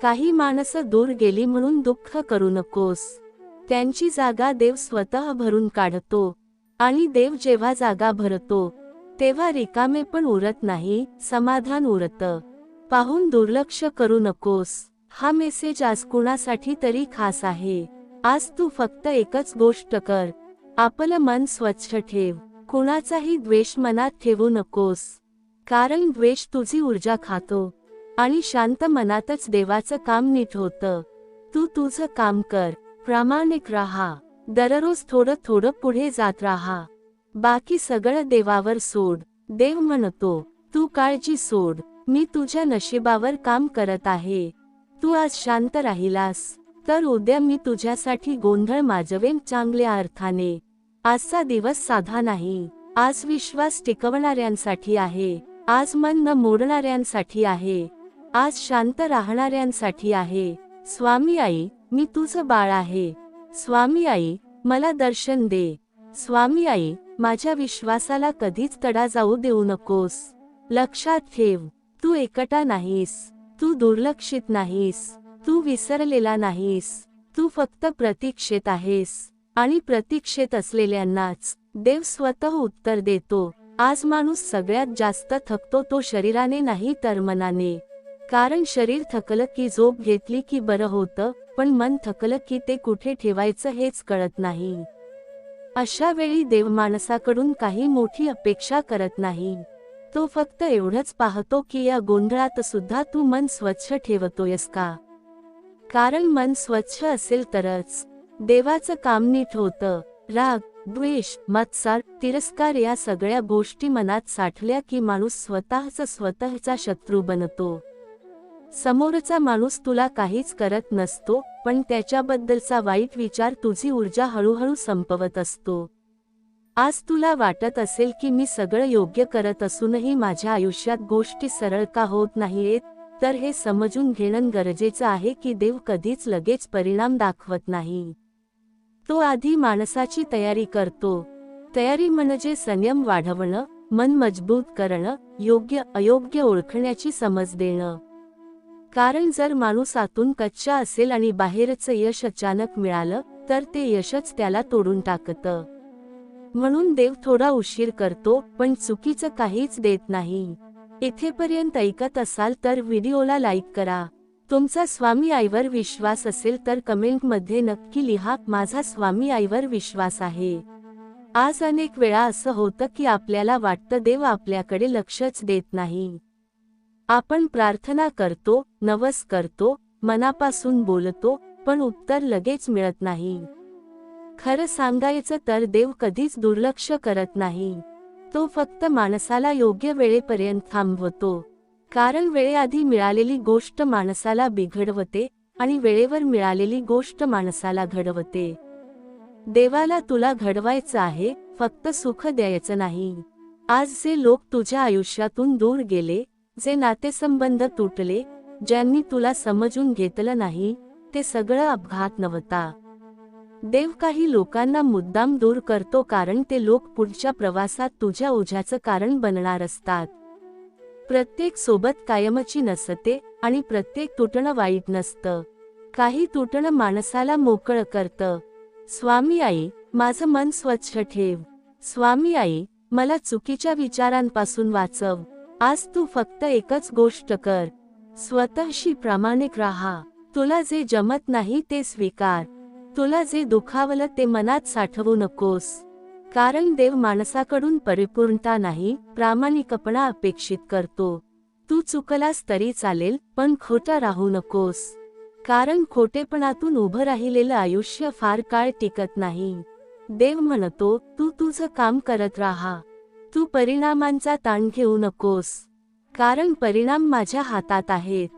काही माणसं दूर गेली म्हणून दुःख करू नकोस. त्यांची जागा देव स्वतः भरून काढतो. आणि देव जेव्हा जागा भरतो, तेव्हा रिकामे पण उरत नाही, समाधान उरतं. पाहून दुर्लक्ष करू नकोस. हा मेसेज आज कुणासाठी तरी खास आहे. आज तू फक्त एकच गोष्ट कर, आपलं मन स्वच्छ ठेव. कुणाचाही द्वेष मनात ठेवू नकोस. कारण द्वेष तुझी ऊर्जा खातो, आणि शांत मनातच देवाचं काम नीट होतं. तू तुझं काम कर, प्रामाणिक राहा, दररोज थोडं थोडं पुढे जात राहा. बाकी सगळं देवावर सोड. देव म्हणतो, तू काळजी सोड, मी तुझ्या नशिबावर काम करत आहे. तू आज शांत राहिलास, तर उद्या मी तुझ्यासाठी गोंधळ माजवेन चांगल्या अर्थाने. आजचा दिवस साधा नाही. आज विश्वास टिकवणाऱ्यांसाठी आहे. आज मन न मोडणाऱ्यांसाठी आहे. आज शांत राहणाऱ्यांसाठी आहे. स्वामी आई, मी तुझं बाळ आहे. स्वामी आई, मला दर्शन दे. स्वामी आई, माझ्या विश्वासाला कधीच तडा जाऊ देऊ नकोस. लक्षात ठेव, तू एकटा नाहीस, तू दुर्लक्षित नाहीस, तू विसरलेला नाहीस. तू फक्त प्रतीक्षेत आहेस, आणि प्रतीक्षेत असलेल्यांनाच देव स्वतः उत्तर देतो. आज माणूस सगळ्यात जास्त थकतो तो शरीराने नाही तर मनाने. कारण शरीर थकलं की झोप घेतली की बरं होतं, पण मन थकलं की ते कुठे ठेवायचं हेच कळत नाही. अशा वेळी देव माणसाकडून काही मोठी अपेक्षा करत नाही. तो फक्त एवढंच पाहतो की या गोंधळात सुद्धा तू मन स्वच्छ ठेवतोयस का. कारण मन स्वच्छ असेल तरच देवाचं काम नीट होतं. राग, द्वेष, मत्सर, तिरस्कार या सगळ्या गोष्टी मनात साठल्या की माणूस स्वतःचा शत्रू बनतो. समोरचा माणूस तुला काहीच करत नसतो, पण त्याच्याबद्दलचा वाईट विचार तुझी ऊर्जा हळूहळू संपवत असतो. आज तुला वाटत असेल की मी सगळं योग्य करत असूनही माझ्या आयुष्यात गोष्टी सरळ का होत नाहीयेत, तर हे समजून घेणं गरजेचं आहे की देव कधीच लगेच परिणाम दाखवत नाही. तो आधी माणसाची तयारी करतो. तयारी म्हणजे संयम वाढवणं, मन मजबूत करणं, योग्य अयोग्य ओळखण्याची समज देणं. कारण जर माणूस आतून कच्चा असेल आणि बाहेरचं यश अचानक मिळालं, तर ते यशच त्याला तोडून टाकतं. म्हणून देव थोडा उशीर करतो, पण चुकीचं काहीच देत नाही. इथेपर्यंत ऐकत असाल तर व्हिडिओला लाईक करा. तुमचा स्वामी आईवर विश्वास असेल तर कमेंटमध्ये नक्की लिहा, माझा स्वामी आईवर विश्वास आहे. आज अनेक वेळा असं होतं की आपल्याला वाटतं देव आपल्याकडे लक्षच देत नाही. आपण प्रार्थना करतो, नवस करतो, मनापासून बोलतो, पण उत्तर लगेच मिळत नाही. खरं सांगायचं तर देव कधीच दुर्लक्ष करत नाही. तो फक्त माणसाला योग्य वेळेपर्यंत थांबवतो. कारण वेळेआधी मिळालेली गोष्ट माणसाला बिघडवते, आणि वेळेवर मिळालेली गोष्ट माणसाला घडवते. देवाला तुला घडवायचं आहे, फक्त सुख द्यायचं नाही. आज जे लोक तुझ्या आयुष्यातून दूर गेले, जे नातेसंबंध तुटले, ज्यांनी तुला समजून घेतलं नाही ते सगळं अपघात नव्हता. देव काही लोकांना मुद्दाम दूर करतो कारण ते लोक पुढच्या प्रवासात तुझ्या ओझ्याचं कारण बनणार असतात. प्रत्येक सोबत कायमची नसते आणि प्रत्येक तुटणं वाईट नसतं. काही तुटणं माणसाला मोकळं करतं. स्वामी आई, माझं मन स्वच्छ ठेव. स्वामी आई, मला चुकीच्या विचारांपासून वाचव. आज तू फक्त एकच गोष्ट कर, स्वतःशी प्रामाणिक राहा. तुला जे जमत नाही ते स्वीकार. तुला जे दुखावलं ते मनात साठवू नकोस. कारण देव माणसाकडून परिपूर्णता नाही, प्रामाणिकपणा अपेक्षित करतो. तू चुकलास तरी चालेल, पण खोटा राहू नकोस. कारण खोटेपणातून उभं राहिलेलं आयुष्य फार काळ टिकत नाही. देव म्हणतो, तू तुझं काम करत राहा. तू परिणामांचा ताण घेऊ नकोस. कारण परिणाम माझ्या हातात आहेत.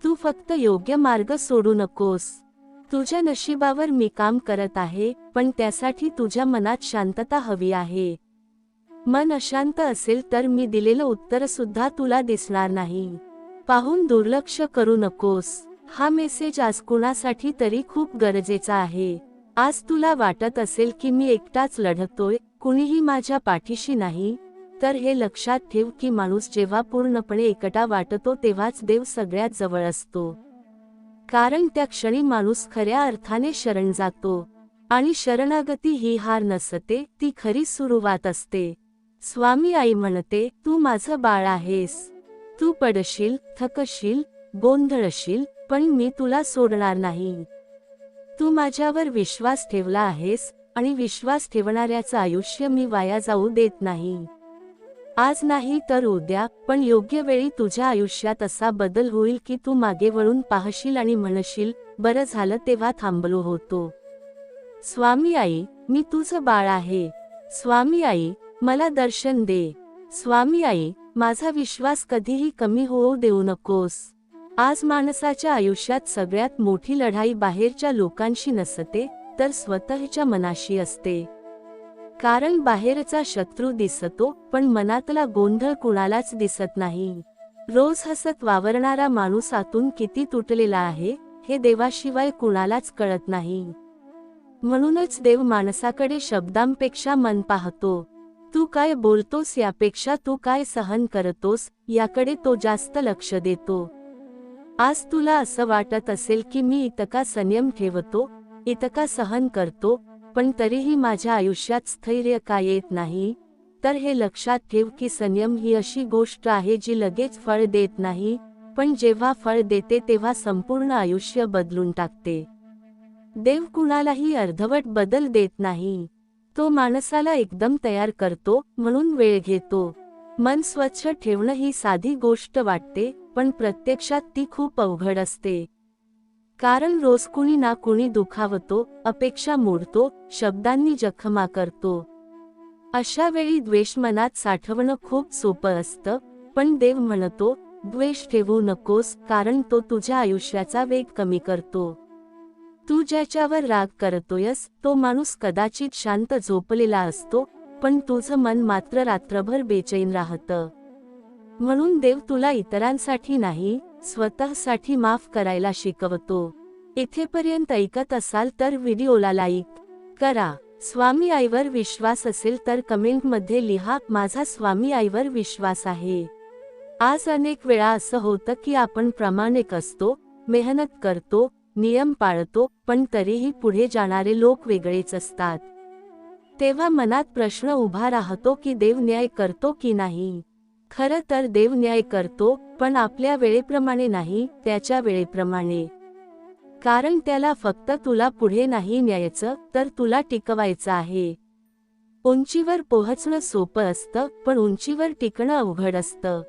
तू फक्त योग्य मार्ग सोडू नकोस. तुझ्या नशिबावर मी काम करत आहे, पण त्यासाठी तुझ्या मनात शांतता हवी आहे. मन अशांत असेल तर मी दिलेलं उत्तर सुद्धा तुला दिसणार नाही. पाहून दुर्लक्ष करू नकोस. हा मेसेज आज कुणासाठी तरी खूप गरजेचा आहे. आज तुला वाटत असेल की मी एकटाच लढतोय, कुणीही माझ्या पाठीशी नाही, तर हे लक्षात ठेव की माणूस जेव्हा पूर्णपणे एकटा वाटतो तेव्हाच देव सगळ्यात जवळ असतो. कारण त्या क्षणी माणूस खऱ्या अर्थाने शरण जातो. आणि शरणागती ही हार नसते, ती खरी सुरुवात असते. स्वामी आई म्हणते, तू माझं बाळ आहेस. तू पडशील, थकशील, गोंधळशील, पण मी तुला सोडणार नाही. तू माझ्यावर विश्वास ठेवला आहेस आणि विश्वास ठेवणाऱ्याचं आयुष्य मी वाया जाऊ देत नाही. आज नाही तर उद्या, पण योग्य वेळी तुझ्या आयुष्यात असा बदल होईल की तू मागे वळून पाहशील आणि म्हणशील, बरं झालं तेव्हा थांबलो होतो. स्वामी आई, मी तुझं बाळ आहे. स्वामी आई, मला दर्शन दे. स्वामी आई, माझा विश्वास कधीही कमी होऊ देऊ नकोस. आज माणसाच्या आयुष्यात सगळ्यात मोठी लढाई बाहेरच्या लोकांशी नसते, तर स्वतःच्या मनाशी असते. कारण बाहेरचा शत्रू दिसतो, पण मनातला गोंधळ कुणालाच दिसत नाही. रोज हसत वावरणारा माणूस आतून किती तुटलेला आहे, हे देवाशिवाय कुणालाच कळत नाही. म्हणूनच देव माणसाकडे शब्दांपेक्षा मन पाहतो. तू काय बोलतोस यापेक्षा तू काय सहन करतोस, याकडे तो जास्त लक्ष देतो. आज तुला असं वाटत असेल की मी इतका संयम ठेवतो, इतका सहन करतो, पण तरीही माझ्या आयुष्यात स्थैर्य का येत नाही, तर हे लक्षात ठेव की संयम ही अशी गोष्ट आहे जी लगेच फळ देत नाही, पण जेव्हा फळ देते तेव्हा संपूर्ण आयुष्य बदलून टाकते. देव कुणालाही अर्धवट बदल देत नाही. तो माणसाला एकदम तयार करतो, म्हणून वेळ घेतो. मन स्वच्छ ठेवणं ही साधी गोष्ट वाटते, पण प्रत्यक्षात ती खूप अवघड असते. कारण रोज कुणी ना कुणी दुखावतो, अपेक्षा मोडतो, शब्दांनी जखमा करतो. अशा वेळी द्वेष मनात साठवणं खूप सोपं असतं, पण देव म्हणतो, द्वेष ठेवू नकोस, कारण तो तुझ्या आयुष्याचा वेग कमी करतो. तू ज्याच्यावर राग करतोयस, तो माणूस कदाचित शांत झोपलेला असतो, पण तुझं मन मात्र रात्रभर बेचैन राहतं. म्हणून देव तुला इतरांसाठी नाही, स्वतःसाठी माफ करायला शिकवतो. इथेपर्यंत ऐकत असाल तर व्हिडिओला लाईक करा. स्वामी आईवर विश्वास असेल तर कमेंटमध्ये लिहा, माझा स्वामी आईवर विश्वास आहे. आज अनेक वेळा असं होतं की आपण प्रामाणिक असतो, मेहनत करतो, नियम पाळतो, पण तरीही पुढे जाणारे लोक वेगळेच असतात. तेव्हा मनात प्रश्न उभा राहतो की देव न्याय करतो की नाही. खरं तर देव न्याय करतो, पण आपल्या वेळेप्रमाणे नाही, त्याच्या वेळेप्रमाणे. कारण त्याला फक्त तुला पुढे नाही न्यायचं, तर तुला टिकवायचं आहे. उंचीवर पोहोचणं सोपं असतं, पण उंचीवर टिकणं अवघड असतं.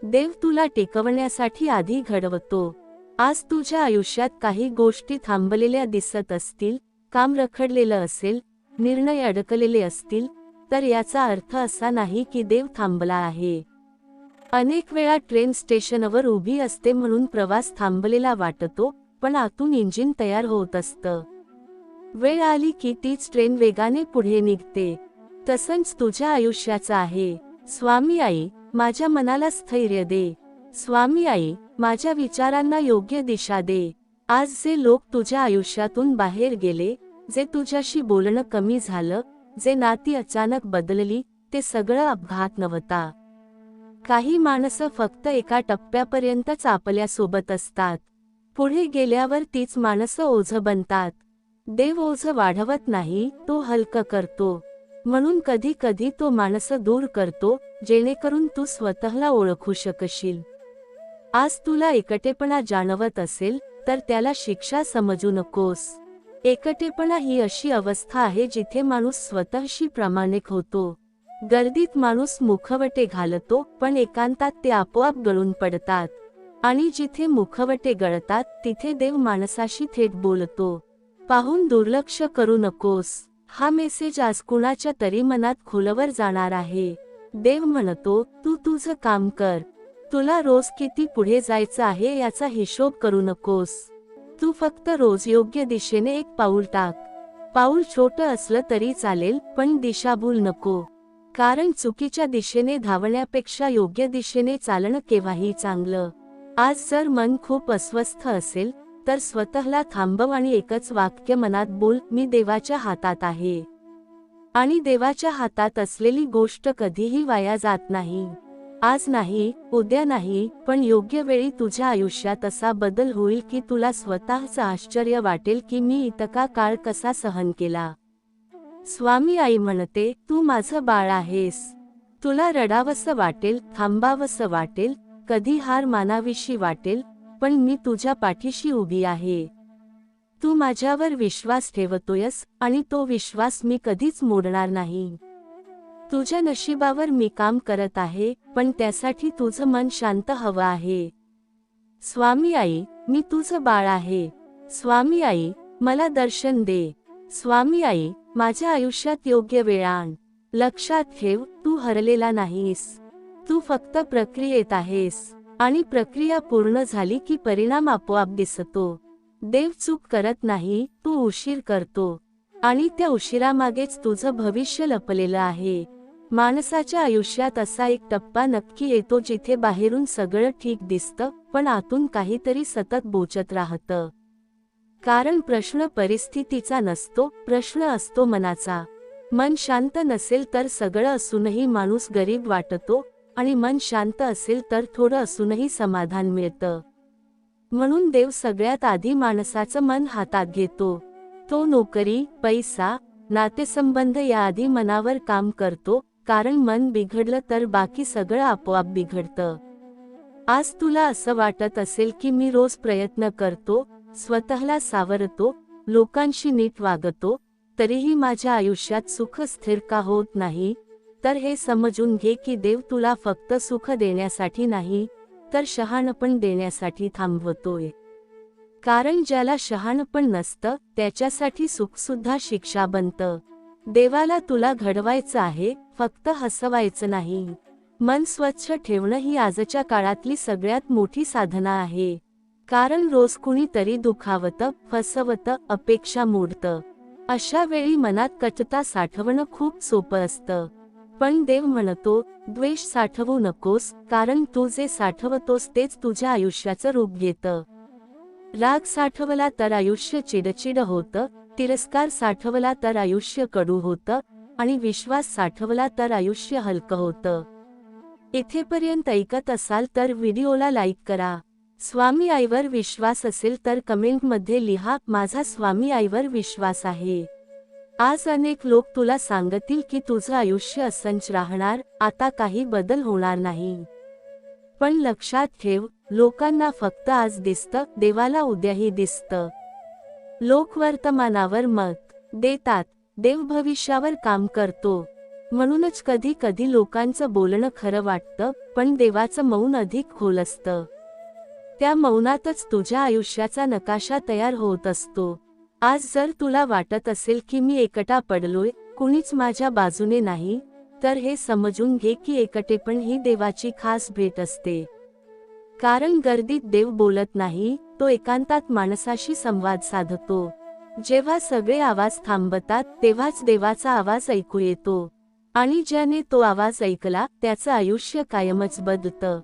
देव तुला टिकवण्यासाठी आधी घडवतो. आज तुझ्या आयुष्यात काही गोष्टी थांबलेल्या दिसत असतील, काम रखडलेलं असेल, निर्णय अडकलेले असतील, तर याचा अर्थ असा नाही की देव थांबला आहे. अनेक वेळा ट्रेन स्टेशनवर उभी असते म्हणून प्रवास थांबलेला वाटतो, पण आतून इंजिन तयार होत असतं. वेळ आली की तीच ट्रेन वेगाने पुढे निघते. तसंच तुझ्या आयुष्याचं आहे. स्वामी आई, माझ्या मनाला स्थैर्य दे. स्वामी आई, माझ्या विचारांना योग्य दिशा दे. आज जे लोक तुझ्या आयुष्यातून बाहेर गेले, जे तुझ्याशी बोलणं कमी झालं, जे नाती अचानक बदलली, ते सगळं अपघात नव्हता. काही माणसं फक्त एका टप्प्यापर्यंतच आपल्यासोबत असतात. पुढे गेल्यावर तीच माणसं ओझं बनतात. देव ओझं वाढवत नाही, तो हलकं करतो. म्हणून कधी कधी तो माणसं दूर करतो, जेणेकरून तू स्वतःला ओळखू शकशील. आज तुला एकटेपणा जाणवत असेल, तर त्याला शिक्षा समजू नकोस. एकटेपणा ही अशी अवस्था आहे जिथे माणूस स्वतःशी प्रामाणिक होतो. गर्दीत माणूस मुखवटे घालतो, पण एकांतात ते आपोआप गळून पडतात. आणि जिथे मुखवटे गळतात, तिथे देव माणसाशी थेट बोलतो. पाहून दुर्लक्ष करू नकोस. हा मेसेज आज कुणाच्या तरी मनात खोलवर जाणार आहे. देव म्हणतो, तू तुझं काम कर. तुला रोज किती पुढे जायचं आहे याचा हिशोब करू नकोस. तू फक्त रोज योग्य दिशेने एक पाऊल टाक. पाऊल छोटं असलं तरी चालेल, पण दिशाभूल नको. कारण चुकीच्या दिशेने धावण्यापेक्षा योग्य दिशेने चालणं केव्हाही चांगलं. आज जर मन खूप अस्वस्थ असेल, तर स्वतःला थांबव आणि एकच वाक्य मनात बोल, मी देवाच्या हातात आहे. आणि देवाच्या हातात असलेली गोष्ट कधीही वाया जात नाही. आज नाही, उद्या नाही, पण योग्य वेळी तुझ्या आयुष्यात असा बदल होईल की तुला स्वतःचं आश्चर्य वाटेल की मी इतका काळ कसा सहन केला. स्वामी आई म्हणते, तू माझं बाळ आहेस. तुला रडावंसं वाटेल, थांबावंसं वाटेल, कधी हार मानावीशी वाटेल, पण मी तुझ्या पाठीशी उभी आहे. तू माझ्यावर विश्वास ठेवतोयस, आणि तो विश्वास मी कधीच मोडणार नाही. तुझ्या नशिबावर मी काम करत आहे, पण त्यासाठी तुझं मन शांत हवं आहे. स्वामी आई, मी तुझं बाळ आहे. स्वामी आई, मला दर्शन दे. स्वामी आई, माझ्या आयुष्यात योग्य वेळ आण. लक्षात ठेव, तू हरलेला नाहीस. तू फक्त प्रक्रियेत आहेस. आणि प्रक्रिया पूर्ण झाली की परिणाम आपोआप दिसतो. देव चूक करत नाही, तू उशीर करतो. आणि त्या उशिरामागेच तुझं भविष्य लपलेलं आहे. माणसाच्या आयुष्यात असा एक टप्पा नक्की येतो जिथे बाहेरून सगळं ठीक दिसतं, पण आतून काहीतरी सतत बोचत राहतं. कारण प्रश्न परिस्थितीचा नसतो, प्रश्न असतो मनाचा. मन शांत नसेल तर सगळं असूनही माणूस गरीब वाटतो, आणि मन शांत असेल तर थोडं असूनही समाधान मिळतं. म्हणून देव सगळ्यात आधी माणसाचं मन हातात घेतो. तो नोकरी, पैसा, नातेसंबंध याआधी मनावर काम करतो, कारण मन बिघडलं तर बाकी सगळं आपोआप बिघडतं. आज तुला असं वाटत असेल की मी रोज प्रयत्न करतो, स्वतःला सावरतो, लोकांशी नीट वागतो, तरीही माझ्या आयुष्यात सुख स्थिर का होत नाही, तर हे समजून घे की देव तुला फक्त सुख देण्यासाठी नाही, तर शहाणपण देण्यासाठी थांबवतोय. कारण ज्याला शहाणपण नसतं, त्याच्यासाठी सुखसुद्धा शिक्षा बनतं. देवाला तुला घडवायचं आहे, फक्त हसवायचं नाही. मन स्वच्छ ठेवणं ही आजच्या काळातली सगळ्यात मोठी साधना आहे. कारण रोज कुणीतरी दुखावतं, फसवतं, अपेक्षा मोडतं. अशा वेळी मनात कटुता साठवणं खूप सोपं असतं. पण देव म्हणतो, द्वेष साठवू नकोस, कारण तू जे साठवतोस तेच तुझ्या आयुष्याचं रूप घेतं. राग साठवला तर आयुष्य चिडचिड होतं, तिरस्कार साठवला तर आयुष्य कडू होतं, आणि विश्वास साठवला तर आयुष्य हलकं होतं. इथेपर्यंत ऐकत असाल तर व्हिडिओला लाईक करा. स्वामी आईवर विश्वास असेल तर कमेंटमध्ये लिहा, माझा स्वामी आईवर विश्वास आहे. आज अनेक लोक तुला सांगतील की तुझं आयुष्य असंच राहणार, आता काही बदल होणार नाही. पण लक्षात ठेव, लोकांना फक्त आज दिसतं, देवाला उद्याही दिसतं. लोक वर्तमानावर मत देतात, देव भविष्यावर काम करतो. म्हणूनच कधी कधी लोकांचं बोलणं खरं वाटतं, पण देवाचं मौन अधिक खोल असतं. त्या मौनातच तुझ्या आयुष्याचा नकाशा तयार होत असतो. आज जर तुला वाटत असेल की मी एकटा पडलोय, कुणीच माझ्या बाजूने नाही, तर हे समजून घे की एकटेपण ही देवाची खास भेट असते. कारण गर्दीत देव बोलत नाही, तो एकांतात माणसाशी संवाद साधतो. जेव्हा सगळे आवाज थांबतात, तेव्हाच देवाचा आवाज ऐकू येतो. आणि ज्याने तो आवाज ऐकला, त्याचं आयुष्य कायमच बदलतं.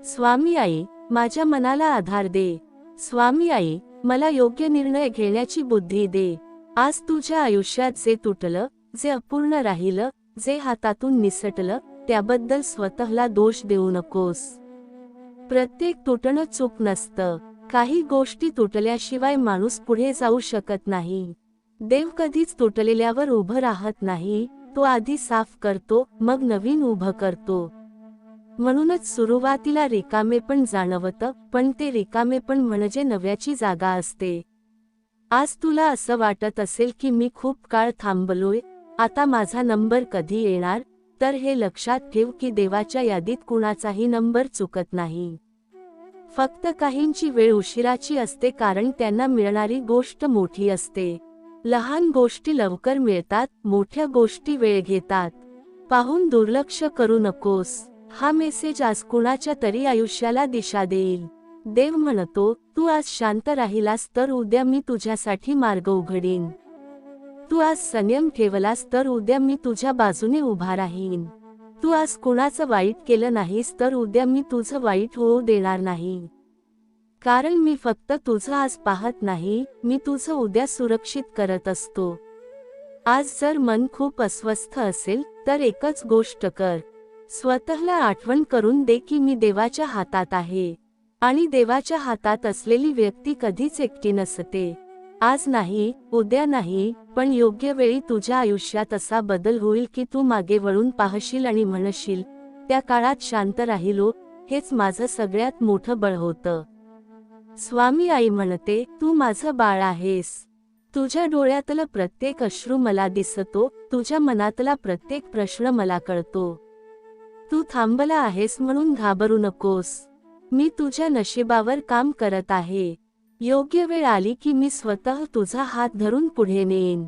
स्वामी आई, माझ्या मनाला आधार दे. स्वामी आई, मला योग्य निर्णय घेण्याची बुद्धी दे. आज तुझ्या आयुष्यात जे तुटलं, जे अपूर्ण राहिलं, जे हातातून निसटलं, त्याबद्दल स्वतःला दोष देऊ नकोस. प्रत्येक तुटणं चूक नसतं. काही गोष्टी तुटल्याशिवाय माणूस पुढे जाऊ शकत नाही. देव कधीच तुटलेल्यावर उभं राहत नाही, तो आधी साफ करतो, मग नवीन उभं करतो. म्हणूनच सुरुवातीला रिकामेपण जाणवतं, पण ते रिकामेपण म्हणजे नव्याची जागा असते. आज तुला असं वाटत असेल की मी खूप काळ थांबलोय, आता माझा नंबर कधी येणार, तर हे लक्षात ठेव की देवाच्या यादीत कुणाचाही नंबर चुकत नाही. फक्त काहींची वेळ उशिराची असते कारण त्यांना मिळणारी गोष्ट मोठी असते. लहान गोष्टी लवकर मिळतात, मोठ्या गोष्टी वेळ घेतात. पाहून दुर्लक्ष करू नकोस. हा मेसेज आज कुणाच्या तरी आयुष्याला दिशा देईल. देव म्हणतो, तू आज शांत राहिलास तर उद्या मी तुझ्यासाठी मार्ग उघडीन. तू आज संयम ठेवलास तर उद्या मी तुझ्या बाजूने उभा राहीन. तू आज कुणाचं वाईट केलं नाहीस तर उद्या मी तुझं वाईट होऊ देणार नाही. कारण मी फक्त तुझं आज पाहत नाही, मी तुझं उद्या सुरक्षित करत असतो. आज जर मन खूप अस्वस्थ असेल तर एकच गोष्ट कर. स्वतःला आठवण करून दे की मी देवाच्या हातात आहे. आणि देवाच्या हातात असलेली व्यक्ती कधीच एकटी नसते. आज नाही, उद्या नाही, पण योग्य वेळी तुझ्या आयुष्यात असा बदल होईल की तू मागे वळून पाहशील आणि म्हणशील, त्या काळात शांत राहिलो, हेच माझं सगळ्यात मोठं बळ होतं. स्वामी आई म्हणते, तू माझं बाळ आहेस. तुझ्या डोळ्यातलं प्रत्येक अश्रू मला दिसतो, तुझ्या मनातला प्रत्येक प्रश्न मला कळतो. तू थांबला आहेस म्हणून घाबरू नकोस. मी तुझ्या नशिबावर काम करत आहे. योग्य वेळ आली की मी स्वतः तुझा हात धरून पुढे नेईन.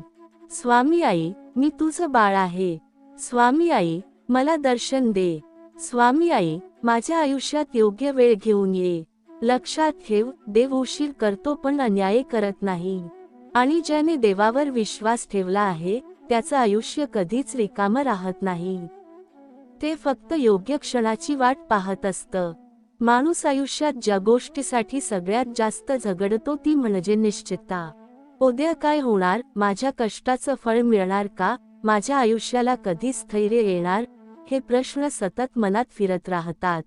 स्वामी आई, मी तुझं बाळ आहे. स्वामी आई, मला दर्शन दे. स्वामी आई, माझ्या आयुष्यात योग्य वेळ घेऊन ये. लक्षात ठेव, देव उशीर करतो पण अन्याय करत नाही. आणि ज्याने देवावर विश्वास ठेवला आहे, त्याचं आयुष्य कधीच रिकामं राहत नाही. ते फक्त योग्य क्षणाची वाट पाहत असतं. माणूस आयुष्यात ज्या गोष्टीसाठी सगळ्यात जास्त झगडतो ती म्हणजे निश्चितता. उद्या काय होणार, माझ्या कष्टाचं फळ मिळणार का, माझ्या आयुष्याला कधी स्थैर्य येणार, हे प्रश्न सतत मनात फिरत राहतात.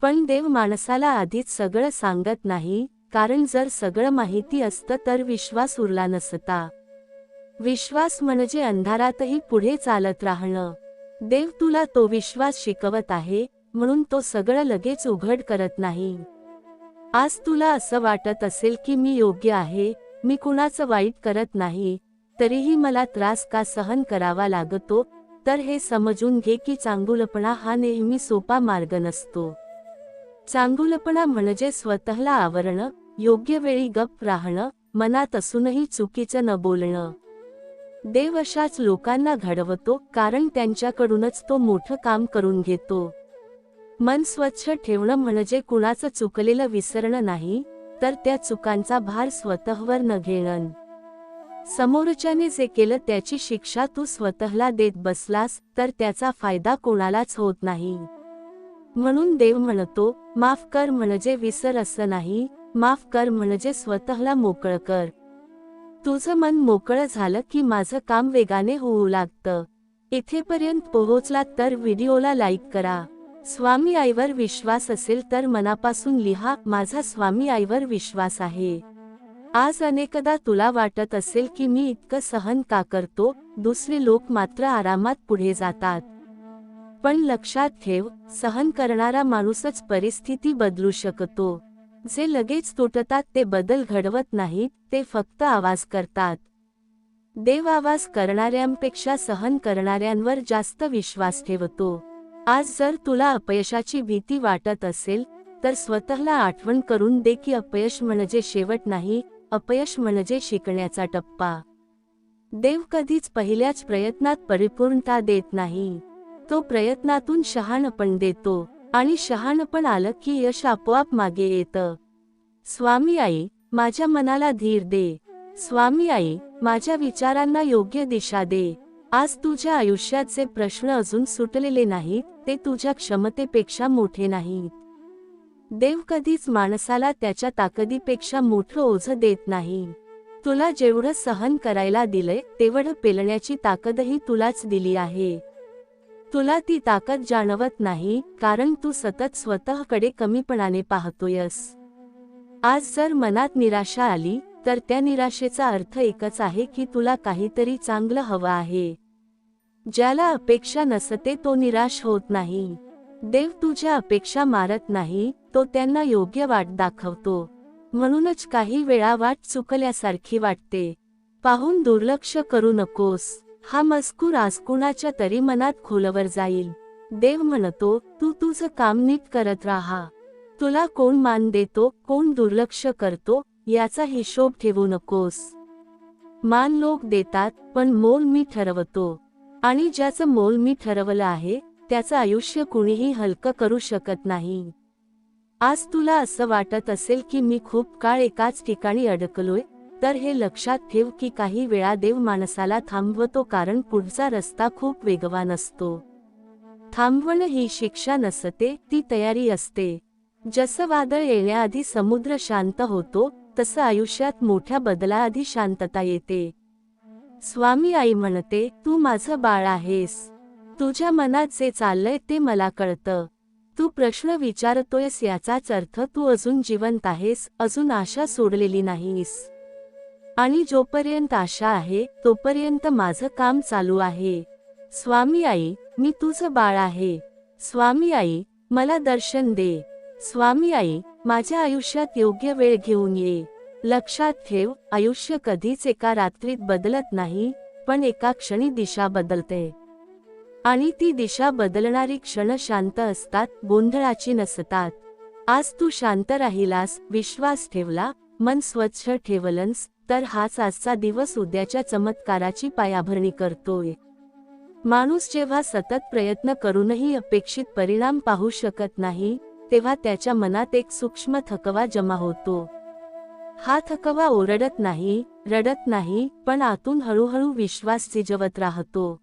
पण देव माणसाला आधीच सगळं सांगत नाही, कारण जर सगळं माहिती असतं तर विश्वास उरला नसता. विश्वास म्हणजे अंधारातही पुढे चालत राहणं. देव तुला तो विश्वास शिकवत आहे, म्हणून तो सगळं लगेच उघड करत नाही. आज तुला असं वाटत असेल की मी योग्य आहे, मी कुणाचं वाईट करत नाही, तरीही मला त्रास का सहन करावा लागतो, तर हे समजून घे की चांगुलपणा हा नेहमी सोपा मार्ग नसतो. चांगुलपणा म्हणजे स्वतःला आवरणं, योग्य वेळी गप्प राहणं, मनात असूनही चुकीचं न बोलणं. देव अशाच लोकांना घडवतो कारण त्यांच्याकडूनच तो मोठं काम करून घेतो. मन स्वच्छ ठेवणं म्हणजे कुणाचं चुकलेलं विसरणं नाही, तर त्या चुकांचा भार स्वतःवर न घेणं. समोरच्याने जे केलं त्याची शिक्षा तू स्वतःला देत बसलास तर त्याचा फायदा कोणालाच होत नाही. म्हणून देव म्हणतो, माफ कर म्हणजे विसर असं नाही, माफ कर म्हणजे स्वतःला मोकळं कर. तुझं मन मोकळं झालं की माझं काम वेगाने होऊ लागतं. इथेपर्यंत पोहोचलात तर व्हिडिओला लाईक करा. स्वामी आईवर विश्वास असेल तर मनापासून लिहा, माझा स्वामी आईवर विश्वास आहे. आज अनेकदा तुला वाटत असेल की मी इतकं सहन का करतो, दुसरे लोक मात्र आरामात पुढे जातात. पण लक्षात ठेव, सहन करणारा माणूसच परिस्थिती बदलू शकतो. जे लगेच तुटतात ते बदल घडवत नाहीत, ते फक्त आवाज करतात. देव आवाज करणाऱ्यांपेक्षा सहन करणाऱ्यांवर जास्त विश्वास ठेवतो. आज जर तुला अपयशाची भीती वाटत असेल, तर स्वतःला आठवण करून दे की अपयश म्हणजे शेवट नाही, अपयश म्हणजे शिकण्याचा टप्पा. देव कधीच पहिल्याच प्रयत्नात परिपूर्णता देत नाही. तो प्रयत्नातून शहाणपण देतो, आणि शहाणपण आलं की यश आपोआप मागे येतं. स्वामी आई, माझ्या मनाला धीर दे. स्वामी आई, माझ्या विचारांना योग्य दिशा दे. आज तुझ्या आयुष्यात जे प्रश्न अजून सुटलेले नाहीत, ते तुझ्या क्षमतेपेक्षा मोठे नाहीत. देव कधीच माणसाला त्याच्या ताकदीपेक्षा मोठं ओझं देत नाही. तुला जेवढं सहन करायला दिलंय तेवढं पेलण्याची ताकदही तुलाच दिली आहे. तुला ती ताकद जाणवत नाही कारण तू सतत स्वतःकडे कमीपणाने पाहतोयस. आज जर मनात निराशा आली तर त्या निराशेचा अर्थ एकच आहे की तुला काहीतरी चांगलं हवं आहे. ज्याला अपेक्षा नसते तो निराश होत नाही. देव तुझ्या अपेक्षा मारत नाही, तो त्यांना योग्य वाट दाखवतो. म्हणूनच काही वेळा वाट चुकल्यासारखी वाटते. पाहून दुर्लक्ष करू नकोस. हा मजकूर आज कुणाच्या तरी मनात खोलवर जाईल. देव म्हणतो, तू तुझं काम नीट करत राहा. तुला कोण मान देतो, कोण दुर्लक्ष करतो, याचा हिशोब ठेवू नकोस. मान लोक देतात, पण मोल मी ठरवतो. आणि ज्याचं मोल मी ठरवलं आहे, त्याचं आयुष्य कुणीही हलकं करू शकत नाही. आज तुला असं वाटत असेल की मी खूप काळ एकाच ठिकाणी अडकलोय, तर हे लक्षात ठेव की काही वेळा देव माणसाला थांबवतो कारण पुढचा रस्ता खूप वेगवान असतो. थांबवणं ही शिक्षा नसते, ती तयारी असते. जसं वादळ येण्याआधी समुद्र शांत होतो, तसं आयुष्यात मोठ्या बदलाआधी शांतता येते. स्वामी आई म्हणते, तू माझं बाळ आहेस. तुझ्या मनात जे चाललंय ते मला कळतं. तू प्रश्न विचारतोयस याचाच अर्थ तू अजून जिवंत आहेस, अजून आशा सोडलेली नाहीस. आणि जोपर्यंत आशा आहे तोपर्यंत माझं काम चालू आहे. स्वामी आई, मी तुझं बाळ आहे. स्वामी आई, मला दर्शन दे. स्वामी आई, माझ्या आयुष्यात योग्य वेळ घेऊन ये. लक्षात ठेव, आयुष्य कधीच एका रात्रीत बदलत नाही, पण एका क्षणी दिशा बदलते. आणि ती दिशा बदलणारी क्षण शांत असतात, गोंधळाची नसतात. आज तू शांत राहिलास, विश्वास ठेवला, मन स्वच्छ ठेवलंस, तर हाच आजचा दिवस उद्याच्या चमत्काराची पायाभरणी करतोय. माणूस जेव्हा सतत प्रयत्न करूनही अपेक्षित परिणाम पाहू शकत नाही, तेव्हा त्याच्या मनात एक सूक्ष्म थकवा जमा होतो. हा थकवा ओरडत नाही, रडत नाही, पण आतून हळूहळू विश्वास झिजवत राहतो.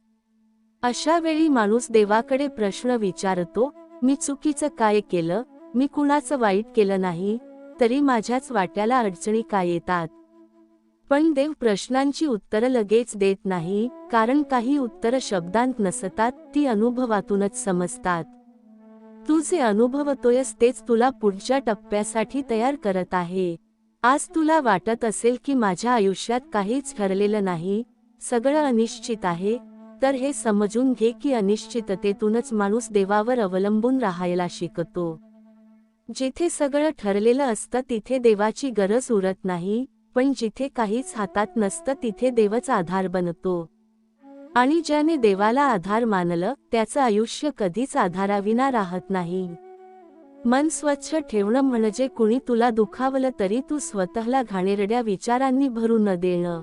अशा वेळी माणूस देवाकडे प्रश्न विचारतो, मी चुकीचं काय केलं, मी कुणाचं वाईट केलं नाही, तरी माझ्याच वाट्याला अडचणी काय येतात. पण देव प्रश्नांची उत्तरं लगेच देत नाही, कारण काही उत्तरं शब्दांत नसतात, ती अनुभवातूनच समजतात. तू जे अनुभवतोयस तेच तुला पुढच्या टप्प्यासाठी तयार करत आहे. आज तुला वाटत असेल की माझ्या आयुष्यात काहीच ठरलेलं नाही, सगळं अनिश्चित आहे, तर हे समजून घे की अनिश्चिततेतूनच माणूस देवावर अवलंबून राहायला शिकतो. जिथे सगळं ठरलेलं असतं तिथे देवाची गरज उरत नाही, पण जिथे काहीच हातात नसतं तिथे देवच आधार बनतो. आणि ज्याने देवाला आधार मानलं, त्याचं आयुष्य कधीच आधाराविना राहत नाही. मन स्वच्छ ठेवणं म्हणजे कुणी तुला दुखावलं तरी तू स्वतःला घाणेरड्या विचारांनी भरू न देणं.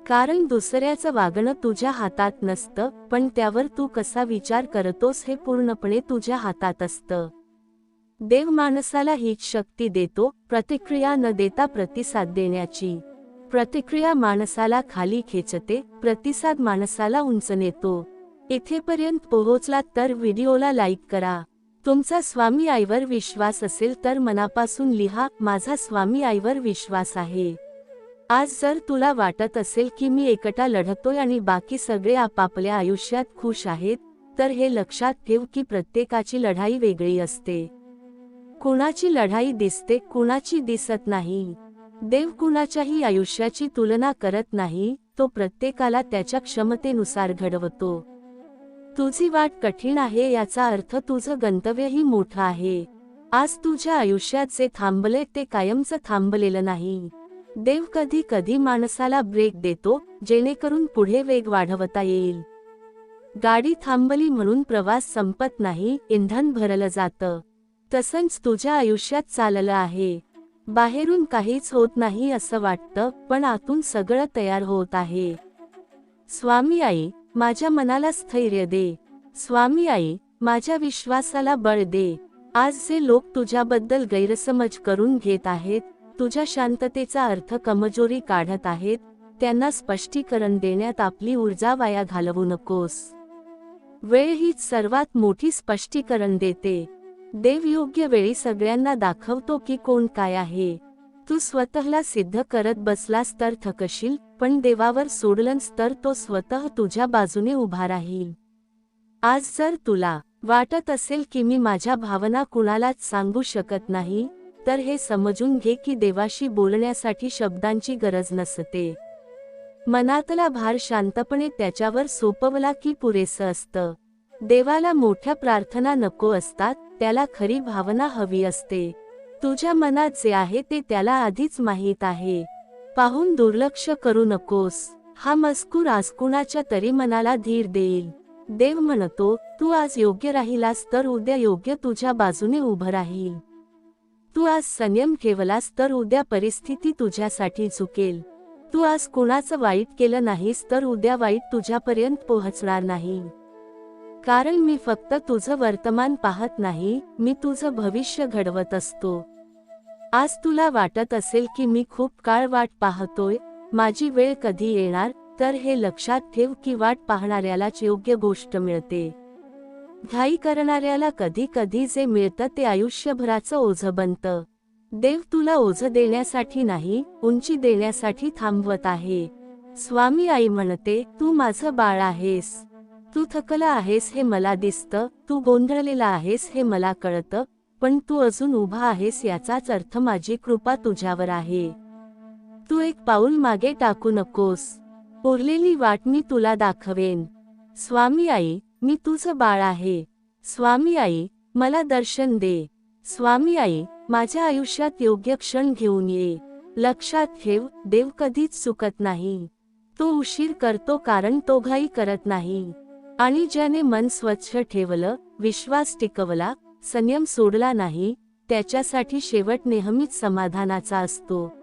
कारण दुसऱ्याचं वागणं तुझ्या हातात नसतं, पण त्यावर तू कसा विचार करतोस हे पूर्णपणे तुझ्या हातात असतं. देव माणसाला हीच शक्ती देतो, प्रतिक्रिया न देता प्रतिसाद देण्याची. प्रतिक्रिया माणसाला खाली खेचते, प्रतिसाद माणसाला उंच नेतो. इथेपर्यंत पोहोचलात तर व्हिडिओला लाईक करा. तुमचा स्वामी आईवर विश्वास असेल तर मनापासून लिहा, माझा स्वामी आईवर विश्वास आहे. आज जर तुला वाटत असेल की मी एकटा लढतोय आणि बाकी सगळे आपापल्या आयुष्यात खुश आहेत, तर हे लक्षात ठेव की प्रत्येकाची लढाई वेगळी असते. कुणाची लढाई दिसते, कुणाची दिसत नाही. देव कुणाच्याही आयुष्याची तुलना करत नाही, तो प्रत्येकाला त्याच्या क्षमतेनुसार घडवतो. तुझी वाट कठीण आहे याचा अर्थ तुझं गंतव्यही मोठं आहे. आज तुझ्या आयुष्यात जे थांबले ते कायमचं थांबलेलं नाही. देव कधी कधी माणसाला ब्रेक देतो, जेणेकरून पुढे वेग वाढवता येईल. गाडी थांबली म्हणून प्रवास संपत नाही, इंधन भरलं जातं. तसंच तुझ्या आयुष्यात चाललं आहे. बाहेरून काहीच होत नाही असं वाटतं, पण आतून सगळं तयार होत आहे. स्वामी आई, माझ्या मनाला स्थैर्य दे. स्वामी आई, माझ्या विश्वासाला बळ दे. आज जे लोक तुझ्याबद्दल गैरसमज करून घेत आहेत, तुझ्या शांततेचा अर्थ कमजोरी काढत आहेत, त्यांना स्पष्टीकरण देण्यात आपली ऊर्जा वाया घालवू नकोस. वेळ हीच सर्वात मोठी स्पष्टीकरण देते. देव योग्य वेळी सगळ्यांना दाखवतो की कोण काय आहे. तू स्वतःला सिद्ध करत बसलास तर थकशील, पण देवावर सोडलंस तर तो स्वतः तुझ्या बाजूने उभा राहील. आज जर तुला वाटत असेल की मी माझ्या भावना कुणालाच सांगू शकत नाही, तर हे समजून घे की देवाशी बोलण्यासाठी शब्दांची गरज नसते. मनातला भार शांतपणे त्याच्यावर सोपवला की पुरेसं असतं. देवाला मोठ्या प्रार्थना नको असतात, त्याला खरी भावना हवी असते. तुझ्या मनात जे आहे ते त्याला आधीच माहीत आहे. पाहून दुर्लक्ष करू नकोस. हा मजकूर आज कुणाच्या तरी मनाला धीर देईल. देव म्हणतो, तू आज योग्य राहिलास तर उद्या योग्य तुझ्या बाजूने उभं राहील. तू आज संयम ठेवलास तर उद्या परिस्थिती तुझ्यासाठी झुकेल. तू आज कुणाचं वाईट केलं नाहीस तर उद्या वाईट तुझ्यापर्यंत पोहोचणार नाही. कारण मी फक्त तुझं वर्तमान पाहत नाही, मी तुझं भविष्य घडवत असतो. आज तुला वाटत असेल की मी खूप काळ वाट पाहतोय, माझी वेळ कधी येणार, तर हे लक्षात ठेव की वाट पाहणाऱ्यालाच योग्य गोष्ट मिळते. घाई करणाऱ्याला कधी कधी जे मिळतं ते आयुष्यभराचं ओझं बनतं. देव तुला ओझं देण्यासाठी नाही, उंची देण्यासाठी थांबवत आहे. स्वामी आई म्हणते, तू माझं बाळ आहेस. तू थकला आहेस हे मला दिसतं, तू गोंधळलेला आहेस हे मला कळतं, पण तू अजून उभा आहेस याचाच अर्थ माझी कृपा तुझ्यावर आहे. तू एक पाऊल मागे टाकू नकोस. उरलेली वाट मी तुला दाखवेन. स्वामी आई, मी तुझं बाळ आहे. स्वामी आई, मला दर्शन दे. स्वामी आई, माझ्या आयुष्यात योग्य क्षण घेऊन ये. लक्षात ठेव, देव कधीच चुकत नाही. तो उशीर करतो कारण तो घाई करत नाही. आणि ज्याने मन स्वच्छ ठेवलं, विश्वास टिकवला, संयम सोडला नाही, त्याच्यासाठी शेवट नेहमीच समाधानाचा असतो.